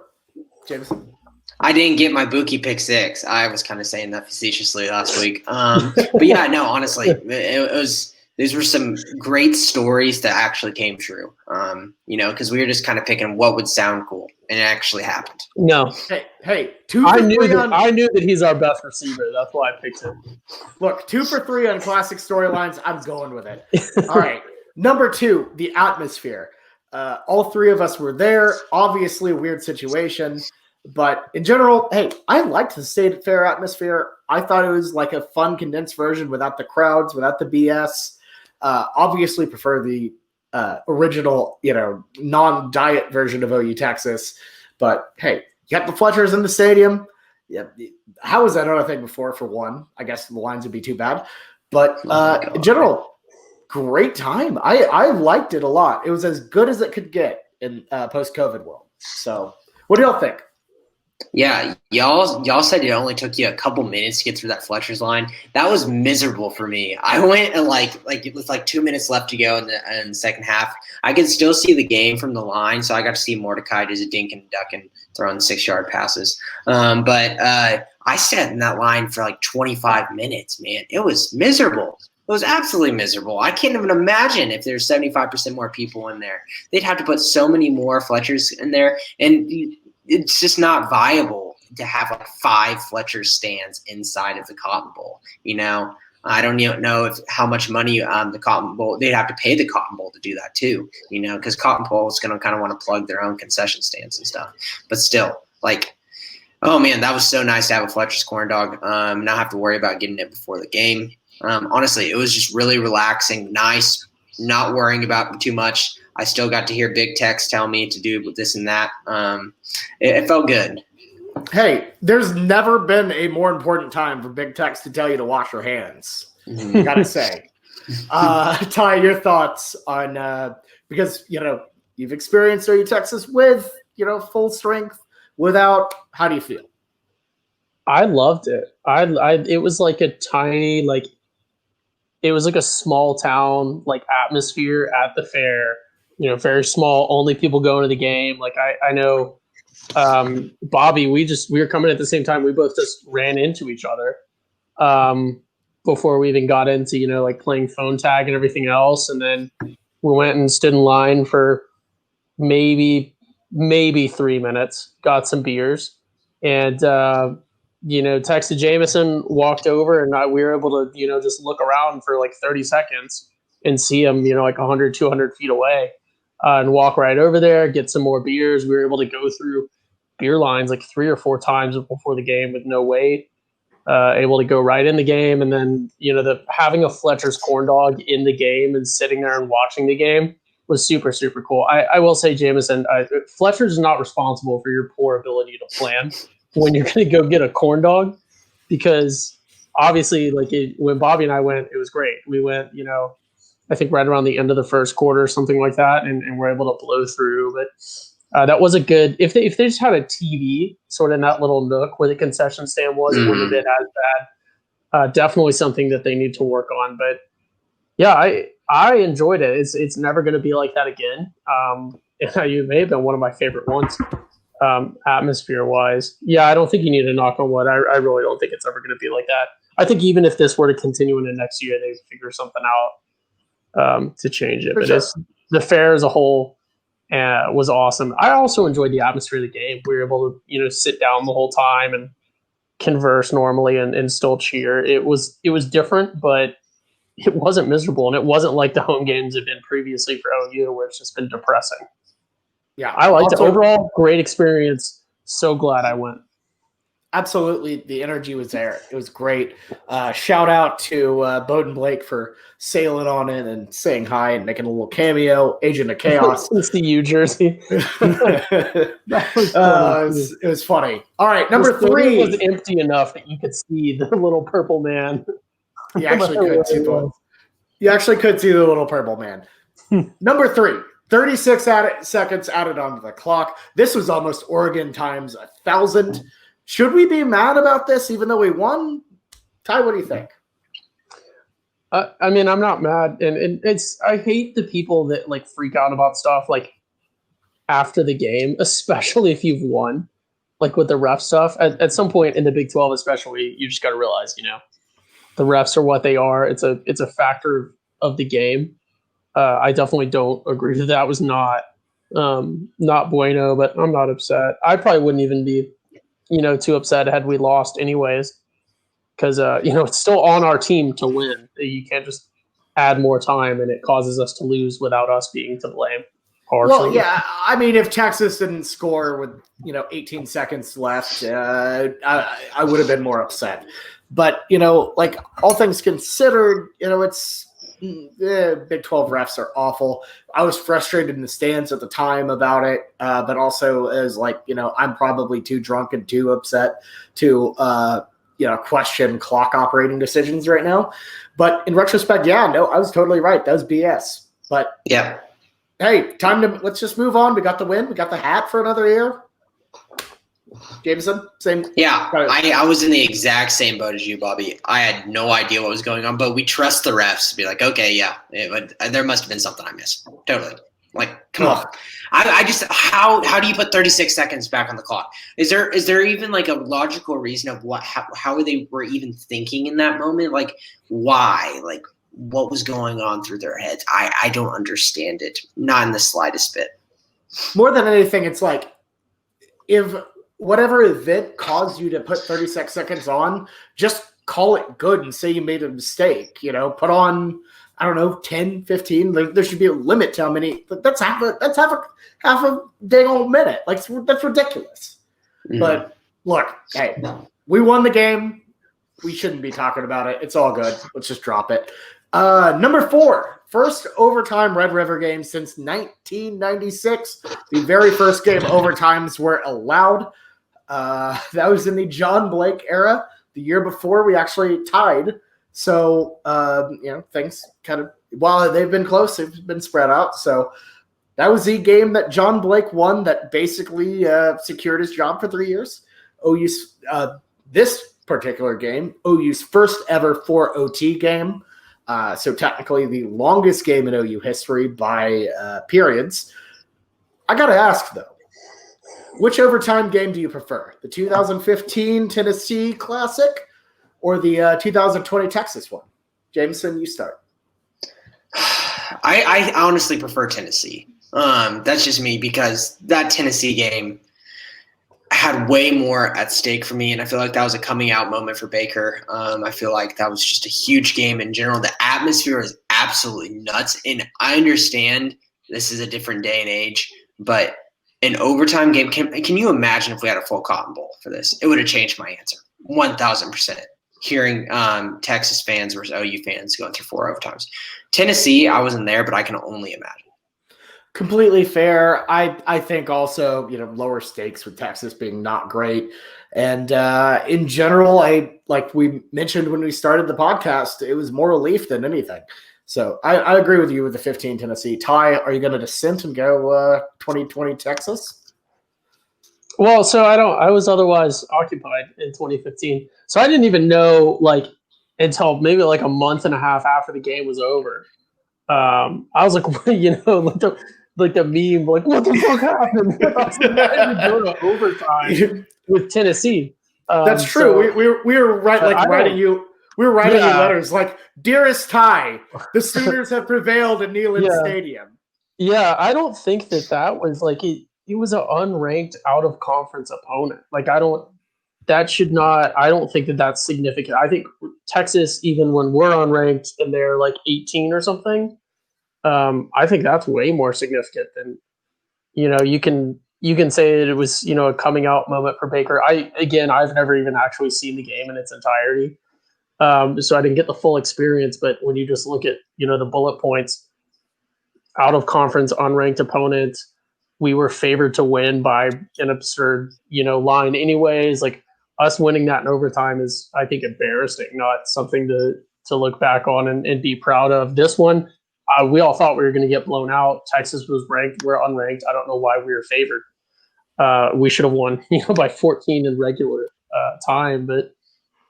Jamison? I didn't get my Buki pick 6. I was kind of saying that facetiously last week. But yeah, no, honestly, these were some great stories that actually came true, because we were just kind of picking what would sound cool, and it actually happened. No. Hey, I knew that he's our best receiver. That's why I picked him. Look, 2 for 3 on classic storylines. I'm going with it. All right. Number 2, the atmosphere. All 3 of us were there. Obviously, a weird situation. But in general, hey, I liked the State Fair atmosphere. I thought it was like a fun, condensed version without the crowds, without the BS. Obviously prefer the original, non-diet version of OU Texas. But hey, You got the Fletchers in the stadium. Yeah, how was that another thing before? For one, I guess the lines would be too bad, but in general, great time. I liked it a lot. It was as good as it could get in post-COVID world. So, what do y'all think? Yeah, y'all said it only took you a couple minutes to get through that Fletcher's line. That was miserable for me. I went and like it was like 2 minutes left to go in the second half. I could still see the game from the line, so I got to see Mordecai just a dink and duck and throwing 6-yard passes. But I sat in that line for like 25 minutes, man. It was miserable. It was absolutely miserable. I can't even imagine if there's 75% more people in there. They'd have to put so many more Fletchers in there, and it's just not viable to have like 5 Fletcher stands inside of the Cotton Bowl. I don't even know how much money the Cotton Bowl, they'd have to pay the Cotton Bowl to do that too, because Cotton Bowl is going to kind of want to plug their own concession stands and stuff. But still, like, oh man, that was so nice to have a Fletcher's corn dog, not have to worry about getting it before the game. Honestly, it was just really relaxing, nice, not worrying about too much. I still got to hear Big Tex tell me to do this and that. It felt good. Hey, there's never been a more important time for Big Tex to tell you to wash your hands. Gotta say. Ty, your thoughts on because you've experienced OU Texas with full strength, without. How do you feel? I loved it. It was like a tiny, it was like a small town atmosphere at the fair. Very small, only people going to the game. Like I know Bobby, we were coming at the same time. We both just ran into each other before we even got into, playing phone tag and everything else. And then we went and stood in line for maybe 3 minutes, got some beers, and texted Jamison, walked over, and we were able to, just look around for 30 seconds and see him, 100, 200 feet away, and walk right over there, get some more beers. We were able to go through beer lines 3 or 4 times before the game with no wait, able to go right in the game. And then, having a Fletcher's corn dog in the game and sitting there and watching the game was super, super cool. I will say, Jamison, Fletcher's not responsible for your poor ability to plan when you're going to go get a corn dog, because obviously when Bobby and I went, it was great. We went, I think right around the end of the first quarter or something like that, and we're able to blow through. But that was a good, if they just had a TV sort of in that little nook where the concession stand was, it wouldn't have been as bad. Definitely something that they need to work on. But yeah, I enjoyed it. It's never going to be like that again. You may have been one of my favorite ones. Atmosphere wise, yeah, I don't think you need to knock on wood. I really don't think it's ever going to be like that. I think even if this were to continue into next year, they'd figure something out to change it. But the fair as a whole was awesome. I also enjoyed the atmosphere of the game. We were able to sit down the whole time and converse normally and still cheer. It was different, but it wasn't miserable, and it wasn't like the home games have been previously for OU, where it's just been depressing. Yeah, I liked it. Overall, great experience. So glad I went. Absolutely. The energy was there. It was great. Shout out to Bowden Blake for sailing on in and saying hi and making a little cameo. Agent of Chaos. It's the U jersey. It was funny. All right, number 3. It was empty enough that you could see the little purple man. You actually could see the little purple man. Number 3. 36 seconds added onto the clock. This was almost Oregon times 1,000. Should we be mad about this, even though we won? Ty, what do you think? I mean, I'm not mad, and I hate the people that freak out about stuff after the game, especially if you've won, with the ref stuff. At some point in the Big 12, especially, you just got to realize, the refs are what they are. It's a factor of the game. I definitely don't agree that that was not bueno, but I'm not upset. I probably wouldn't even be, too upset had we lost anyways, because, it's still on our team to win. You can't just add more time and it causes us to lose without us being to blame. Partially. Well, yeah, I mean, if Texas didn't score with, 18 seconds left, I would have been more upset. But, all things considered, it's Big 12 refs are awful. I was frustrated in the stands at the time about it, but also as I'm probably too drunk and too upset to question clock operating decisions right now. But in retrospect, I was totally right. That was BS. But yeah, hey, let's just move on. We got the win. We got the hat for another year. Jamison, same. Yeah, I was in the exact same boat as you, Bobby. I had no idea what was going on, but we trust the refs to be like, okay, yeah, there must have been something I missed. Totally. Like, come on. I just how do you put 36 seconds back on the clock? Is there even like a logical reason of how they were even thinking in that moment? Like, why? Like, what was going on through their heads? I don't understand it. Not in the slightest bit. More than anything, it's like if whatever event caused you to put 36 seconds on, just call it good and say you made a mistake. Put on, I don't know, 10, 15. Like, there should be a limit to how many. That's half a dang old minute. Like, that's ridiculous. Mm-hmm. But look, hey, we won the game. We shouldn't be talking about it. It's all good. Let's just drop it. Number 4, first overtime Red River game since 1996. The very first game overtimes were allowed. That was in the John Blake era. The year before, we actually tied. So, things kind of, while they've been close, they've been spread out. So that was the game that John Blake won that basically secured his job for 3 years. OU's this particular game, OU's first ever 4 OT game. So technically the longest game in OU history by periods. I got to ask, though, which overtime game do you prefer? The 2015 Tennessee Classic or the 2020 Texas one? Jamison, you start. I honestly prefer Tennessee. That's just me because that Tennessee game had way more at stake for me, and I feel like that was a coming out moment for Baker. I feel like that was just a huge game in general. The atmosphere was absolutely nuts, and I understand this is a different day and age, but an overtime game, can you imagine if we had a full Cotton Bowl for this? It would have changed my answer 1,000%. Hearing Texas fans versus OU fans going through 4 overtimes. Tennessee, I wasn't there, but I can only imagine. Completely fair. I think also, lower stakes with Texas being not great. And in general, like we mentioned when we started the podcast, it was more relief than anything. So I agree with you with the 15 Tennessee. Ty, are you going to dissent and go 2020 Texas? Well, so I was otherwise occupied in 2015. So I didn't even know until maybe a month and a half after the game was over. I was like, like the meme, like, what the fuck happened? I was like, why did we go to overtime with Tennessee? That's true. So, we were writing you. We were writing you letters like, dearest Ty, the Sooners have prevailed in Neyland Stadium. Yeah, I don't think that was it was an unranked out of conference opponent. I don't think that's significant. I think Texas, even when we're unranked and they're 18 or something, I think that's way more significant than, you can say that it was, a coming out moment for Baker. I've never even actually seen the game in its entirety. So I didn't get the full experience, but when you just look at, the bullet points, out of conference, unranked opponent, we were favored to win by an absurd, line anyways. Us winning that in overtime is, I think, embarrassing, not something to look back on and be proud of. This one, we all thought we were going to get blown out. Texas was ranked. We're unranked. I don't know why we were favored. We should have won, by 14 in regular time, but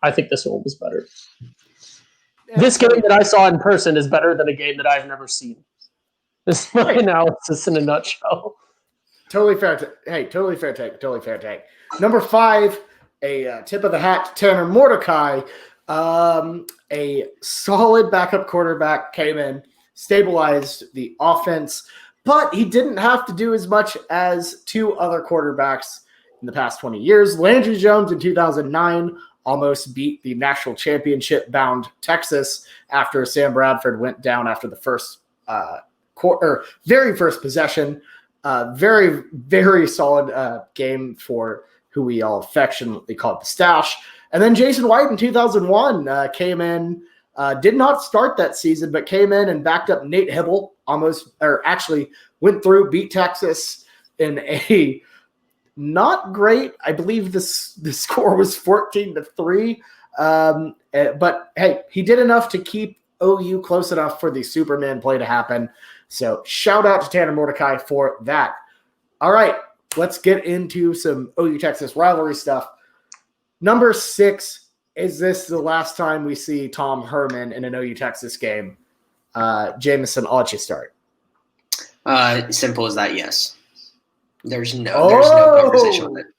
I think this one was better. This game that I saw in person is better than a game that I've never seen. This is my analysis in a nutshell. Totally fair. Totally fair take. Number 5, a tip of the hat to Tanner Mordecai. A solid backup quarterback came in, stabilized the offense, but he didn't have to do as much as 2 other quarterbacks in the past 20 years. Landry Jones in 2009 almost beat the national championship-bound Texas after Sam Bradford went down after the first very first possession. Very, very solid game for who we all affectionately called the Stash. And then Jason White in 2001 came in Did not start that season, but came in and backed up Nate Hibble actually went through, beat Texas in a not great. I believe the score was 14-3. But hey, he did enough to keep OU close enough for the Superman play to happen. So shout out to Tanner Mordecai for that. All right, let's get into some OU Texas rivalry stuff. Number 6, is this the last time we see Tom Herman in an OU Texas game? Jamison, I'll let you start. Simple as that, yes. There's no conversation with it.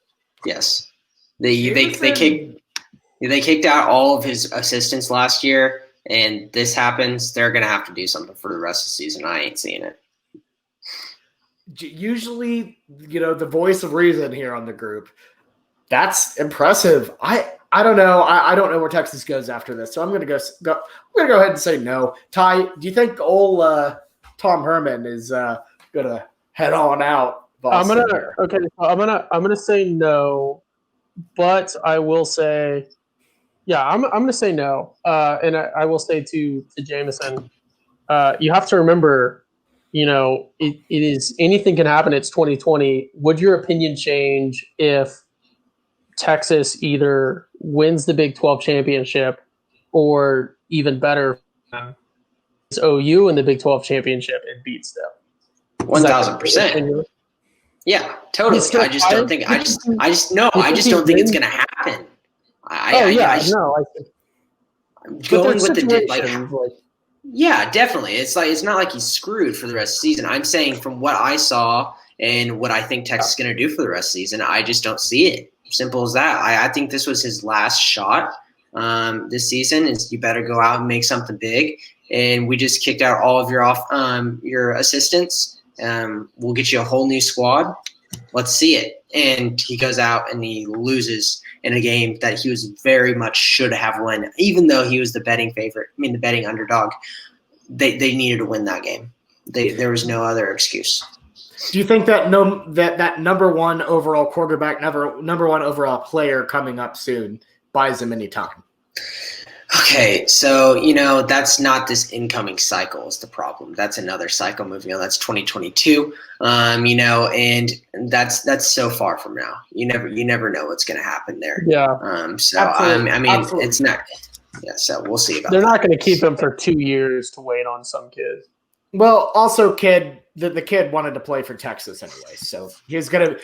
Yes. They kicked out all of his assistants last year, and this happens. They're going to have to do something for the rest of the season. I ain't seeing it. Usually, the voice of reason here on the group. That's impressive. I don't know. I don't know where Texas goes after this, so I'm going to go ahead and say no. Ty, do you think old Tom Herman is going to head on out? I'm gonna say no, but I will say, yeah, I'm gonna say no. And I will say to Jamison, you have to remember, it is anything can happen. It's 2020. Would your opinion change if Texas either wins the Big 12 championship, or even better, it's OU in the Big 12 championship and beats them? 1,000%. Yeah, totally. I just don't think it's going to happen. I'm going with the yeah, definitely. It's not like he's screwed for the rest of the season. I'm saying from what I saw and what I think Texas is going to do for the rest of the season, I just don't see it. Simple as that. I think this was his last shot this season. Is you better go out and make something big. And we just kicked out all of your assistants. We'll get you a whole new squad. Let's see it. And he goes out and he loses in a game that he was very much should have won, even though he was the betting favorite. the betting underdog. They needed to win that game. There was no other excuse. Do you think that that number one overall quarterback, number one overall player coming up soon buys him any time? Okay, so, that's not this incoming cycle is the problem. That's another cycle moving on. That's 2022, and that's so far from now. You never know what's going to happen there. Yeah. Absolutely. It's not. Yeah, so we'll see about They're that. not going to keep him for 2 years to wait on some kid. Well, also, the kid wanted to play for Texas anyway, so he was gonna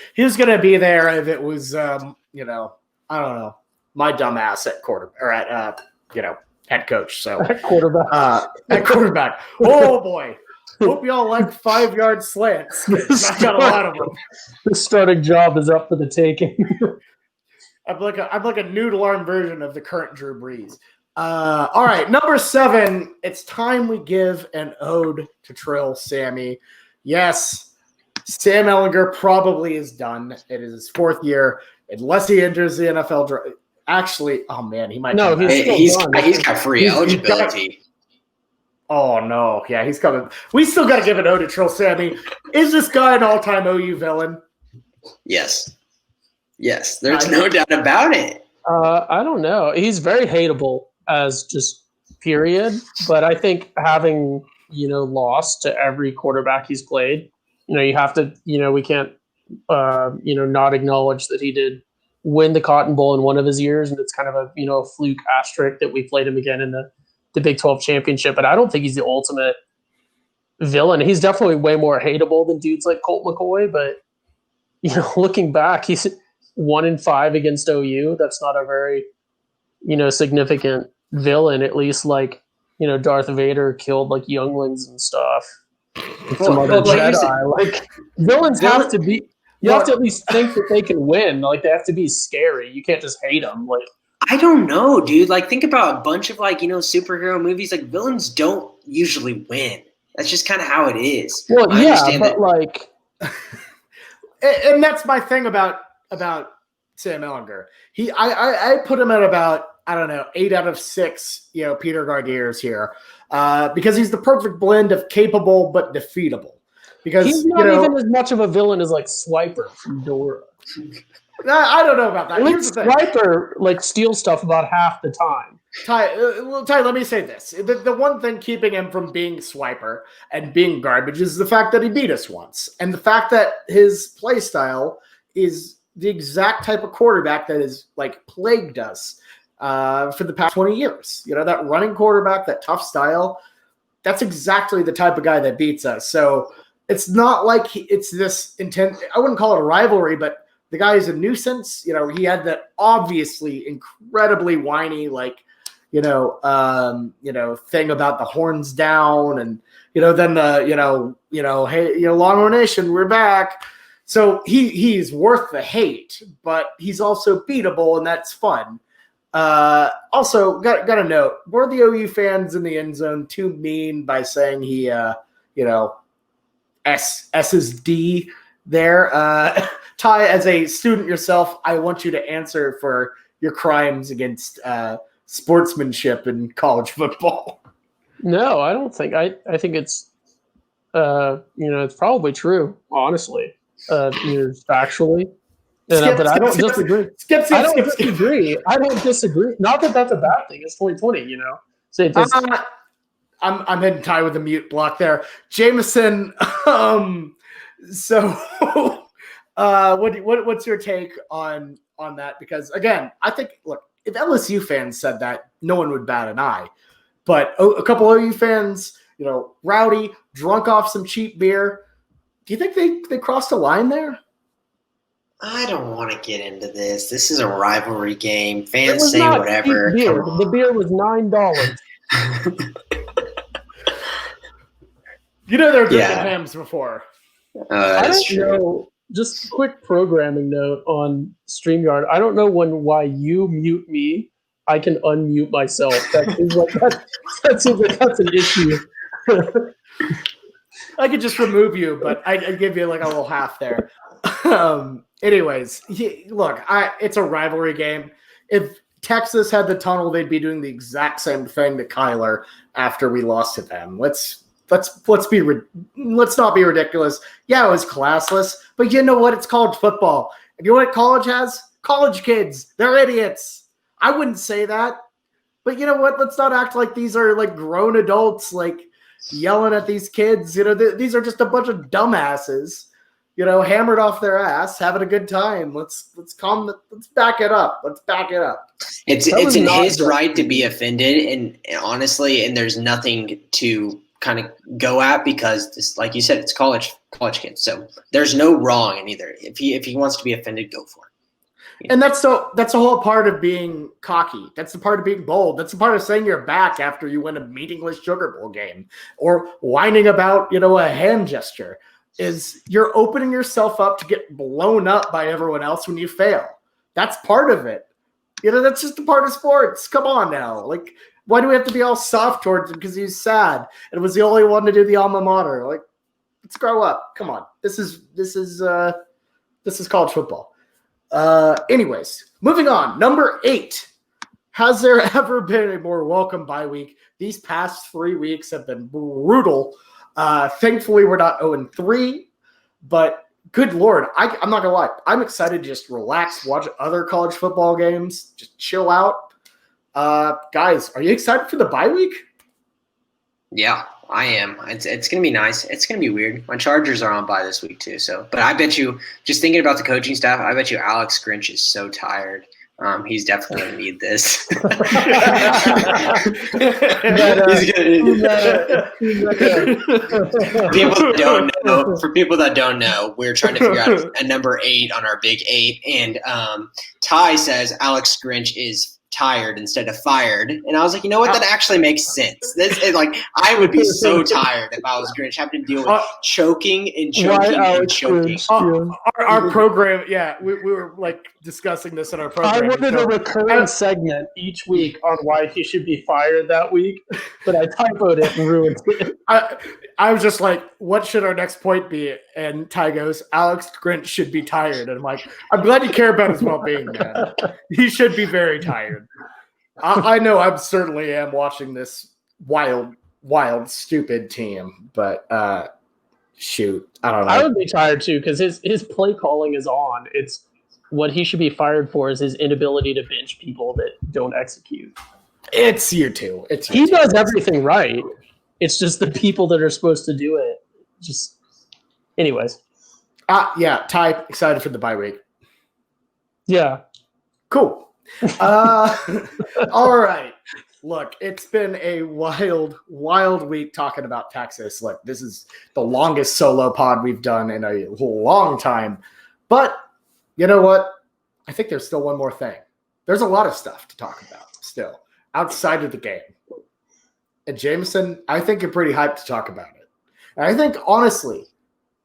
be there if it was, I don't know, my dumb ass at quarter or at head coach. So At quarterback. Oh boy, hope y'all like 5-yard slants. I got a lot of them. The starting job is up for the taking. I'm like a noodle arm version of the current Drew Brees. All right, number 7. It's time we give an ode to Trill Sammy. Yes, Sam Ehlinger probably is done. It is his 4th year, unless he enters the NFL draft. Actually, oh man, he might. No, he's got free eligibility. Oh no, yeah, he's coming. We still got to give an ode to Trill Sammy. Is this guy an all-time OU villain? Yes, there's no doubt about it. I don't know. He's very hateable as just period, but I think having lost to every quarterback he's played, you have to, we can't, not acknowledge that he did win the Cotton Bowl in one of his years, and it's kind of a fluke asterisk that we played him again in the Big 12 championship. But I don't think he's the ultimate villain. He's definitely way more hateable than dudes like Colt McCoy. But looking back, he's 1-5 against OU. That's not a very significant villain. At least Darth Vader killed younglings and stuff. Some other Jedi. Villains have to be. You have to at least think that they can win. They have to be scary. You can't just hate them. I don't know, dude. Think about a bunch of superhero movies. Villains don't usually win. That's just kind of how it is. Well, I understand but and that's my thing about Sam Ehlinger. I put him at about 8 out of 6. Peter Gardiers here, because he's the perfect blend of capable but defeatable. Because he's not even as much of a villain as Swiper from Dora. I don't know about that. Swiper steals stuff about half the time. Ty, let me say this. The one thing keeping him from being Swiper and being garbage is the fact that he beat us once. And the fact that his play style is the exact type of quarterback that has like plagued us for the past 20 years. You know, that running quarterback, that tough style, that's exactly the type of guy that beats us. So it's not like it's this intense. I wouldn't call it a rivalry, but the guy is a nuisance. You know, he had that obviously incredibly whiny, like, thing about the horns down, and then the hey, Longhorn Nation, we're back. So he's worth the hate, but he's also beatable, and that's fun. Also, got to note, were the OU fans in the end zone too mean by saying he S's D there? Ty, as a student yourself, I want you to answer for your crimes against sportsmanship in college football. No, I don't think. I think it's it's probably true, honestly. Factually. But I don't disagree. I don't disagree. Not that that's a bad thing. It's 2020, So it just, I'm hitting Ty with a mute block there. Jamison, what's your take on that? Because again, I think, look, if LSU fans said that, no one would bat an eye. But a couple of OU fans, rowdy, drunk off some cheap beer. Do you think they crossed a line there? I don't want to get into this. This is a rivalry game. Fans say whatever. Beer. The beer was $9. They're drinking hams before. I don't know. Just a quick programming note on StreamYard. I don't know why you mute me, I can unmute myself. That seems like that's an issue. I could just remove you, but I'd give you like a little half there. Anyways, look, it's a rivalry game. If Texas had the tunnel, they'd be doing the exact same thing to Kyler after we lost to them. Let's not be ridiculous. Yeah, it was classless, but you know what? It's college football. And you know what college has? College kids. They're idiots. I wouldn't say that, but you know what? Let's not act like these are like grown adults, like yelling at these kids. These are just a bunch of dumbasses, hammered off their ass, having a good time. Let's back it up. Let's back it up. It's in his right to be offended, and honestly, and there's nothing to kind of go at because, this, like you said, it's college kids. So there's no wrong in either. If he wants to be offended, go for it. And that's the whole part of being cocky. That's the part of being bold. That's the part of saying you're back after you win a meaningless Sugar Bowl game, or whining about, a hand gesture. Is you're opening yourself up to get blown up by everyone else when you fail. That's part of it. That's just a part of sports. Come on now. Like, why do we have to be all soft towards him because he's sad and was the only one to do the alma mater? Like, let's grow up. Come on. This is college football. Anyways, moving on. Number 8. Has there ever been a more welcome bye week? These past 3 weeks have been brutal. Thankfully, we're not 0-3, but good Lord, I'm not going to lie. I'm excited to just relax, watch other college football games, just chill out. Guys, are you excited for the bye week? Yeah, I am. It's going to be nice. It's going to be weird. My Chargers are on bye this week too. But I bet you, just thinking about the coaching staff, I bet you Alex Grinch is so tired. He's definitely going to need this. For people that don't know, we're trying to figure out a number 8 on our big 8. And Ty says Alex Grinch is tired instead of fired, and I was like, you know what, that actually makes sense. This is like, I would be so tired if I was Grinch, having to deal with choking and choking and choking. Our program, we were like discussing this in our program. I wanted a recurring segment each week on why he should be fired that week, but I typoed it and ruined it. I was just like, what should our next point be? And Ty goes, Alex Grinch should be tired. And I'm like, I'm glad you care about his well-being, man. He should be very tired. I know I certainly am watching this wild, stupid team, but shoot, I don't know. I would be tired too, because his play calling is on. It's what he should be fired for is his inability to bench people that don't execute. It's you two. It's He you two. does everything right. It's just the people that are supposed to do it. Just, anyways. Yeah, Ty, excited for the bye week. Yeah. Cool. All right. Look, it's been a wild week talking about Texas. Look, this is the longest solo pod we've done in a long time. But you know what? I think there's still one more thing. There's a lot of stuff to talk about still outside of the game. And Jamison, I think you're pretty hyped to talk about it. And I think, honestly,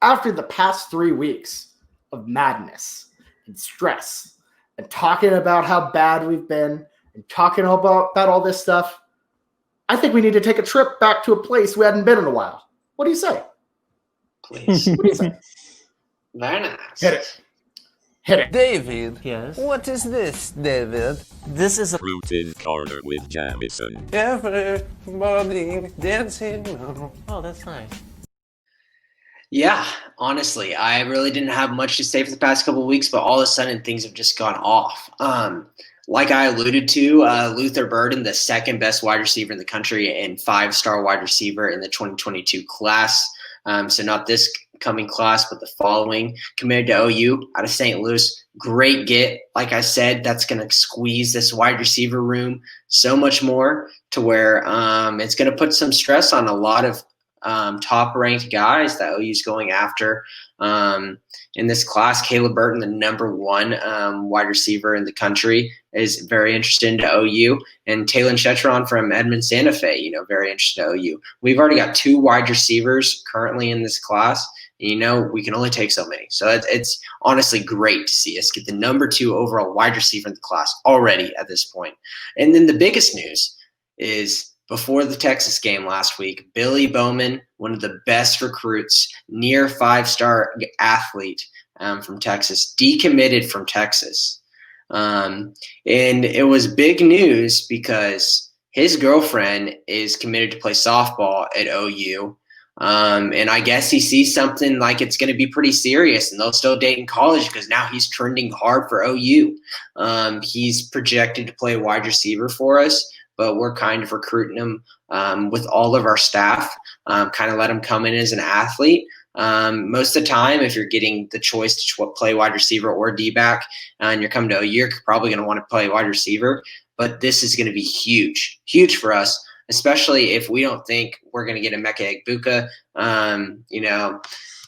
after the past 3 weeks of madness and stress and talking about how bad we've been and talking about all this stuff, I think we need to take a trip back to a place we hadn't been in a while. What do you say? Please. What do you say? Very nice. Hit it. Hit it. David. Yes. What is this, David? This is a Cruitin Corner with Jamison. Everybody dancing. Oh, that's nice. Yeah, honestly, I really didn't have much to say for the past couple of weeks, but all of a sudden things have just gone off. Like I alluded to, Luther Burden, the second best wide receiver in the country and 5-star wide receiver in the 2022 class. So not this coming class, but the following, committed to OU out of St. Louis. Great get. Like I said, that's going to squeeze this wide receiver room so much more to where it's going to put some stress on a lot of top-ranked guys that OU's going after in this class. Caleb Burton, the number 1 wide receiver in the country, is very interested in OU. And Talon Chetron from Edmond Santa Fe, very interested in OU. We've already got 2 wide receivers currently in this class. And, we can only take so many. So it's honestly great to see us get the number 2 overall wide receiver in the class already at this point. And then the biggest news is, before the Texas game last week, Billy Bowman, one of the best recruits, near 5-star athlete from Texas, decommitted from Texas. And it was big news because his girlfriend is committed to play softball at OU. And I guess he sees something like it's going to be pretty serious and they'll still date in college because now he's trending hard for OU. He's projected to play wide receiver for us, but we're kind of recruiting him with all of our staff, kind of let him come in as an athlete. Most of the time, if you're getting the choice to play wide receiver or D-back and you're coming to OU, you're probably going to want to play wide receiver. But this is going to be huge for us, especially if we don't think we're going to get Emeka Egbuka.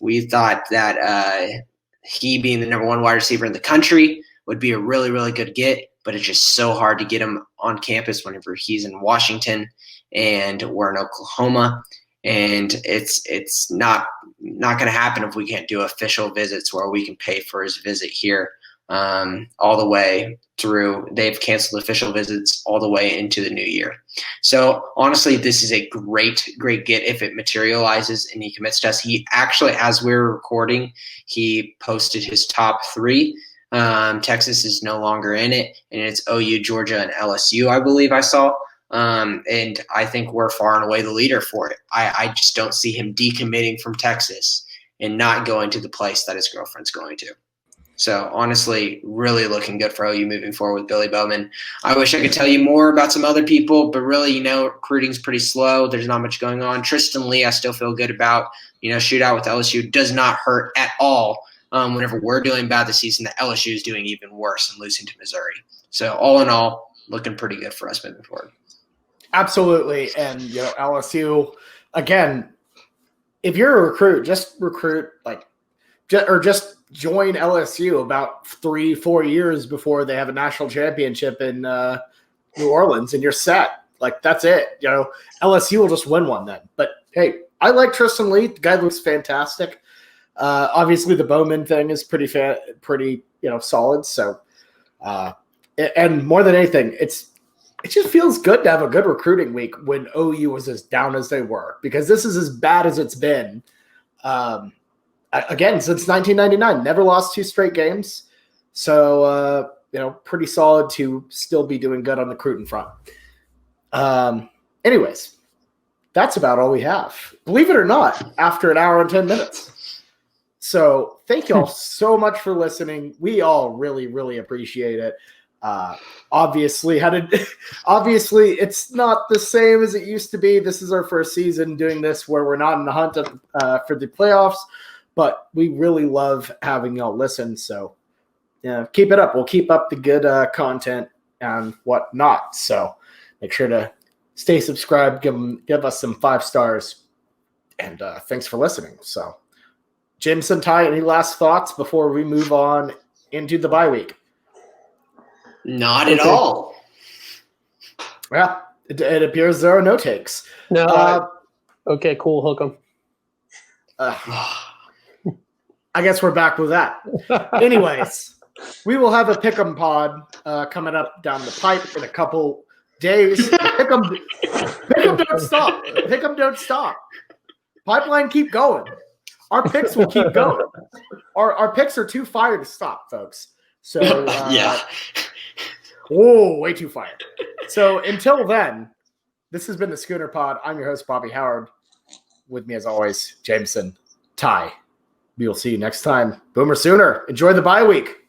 We thought that he being the number 1 wide receiver in the country would be a really, really good get, but it's just so hard to get him on campus whenever he's in Washington and we're in Oklahoma. And it's not going to happen if we can't do official visits where we can pay for his visit here all the way through. They've canceled official visits all the way into the new year. So honestly, this is a great get if it materializes and he commits to us. He actually, as we're recording, he posted his top 3. Texas is no longer in it, and it's OU, Georgia, and LSU, I believe I saw. And I think we're far and away the leader for it. I just don't see him decommitting from Texas and not going to the place that his girlfriend's going to. So honestly, really looking good for OU moving forward with Billy Bowman. I wish I could tell you more about some other people, but really, recruiting's pretty slow. There's not much going on. Tristan Lee, I still feel good about. Shootout with LSU does not hurt at all. Whenever we're doing bad this season, the LSU is doing even worse and losing to Missouri. So all in all, looking pretty good for us moving forward. Absolutely. And, LSU, again, if you're a recruit, just recruit just join LSU about 3-4 years before they have a national championship in New Orleans and you're set. Like, that's it. LSU will just win one then. But, hey, I like Tristan Lee. The guy looks fantastic. Obviously, the Bowman thing is pretty solid. So, and more than anything, it just feels good to have a good recruiting week when OU was as down as they were, because this is as bad as it's been. Again, since 1999, never lost 2 straight games. So, pretty solid to still be doing good on the Cruitin front. Anyways, that's about all we have. Believe it or not, after an hour and 10 minutes. So thank you all so much for listening. We all really, really appreciate it. Obviously, it's not the same as it used to be. This is our first season doing this where we're not in the hunt for the playoffs, but we really love having y'all listen. So yeah, keep it up. We'll keep up the good content and whatnot. So make sure to stay subscribed. Give us some 5 stars, and thanks for listening. So, Jamison, Ty, any last thoughts before we move on into the bye week? Not at all. Yeah, it appears there are no takes. No. Okay, cool. Hook 'em. I guess we're back with that. Anyways, we will have a pick'em pod coming up down the pipe in a couple days. Pick'em don't stop. Pick'em don't stop. Pipeline keep going. Our picks will keep going. Our picks are too fire to stop, folks. So Yeah. Oh, way too fire. So until then, this has been the Schooner Pod. I'm your host, Bobby Howard. With me, as always, Jamison, Ty. We will see you next time. Boomer Sooner. Enjoy the bye week.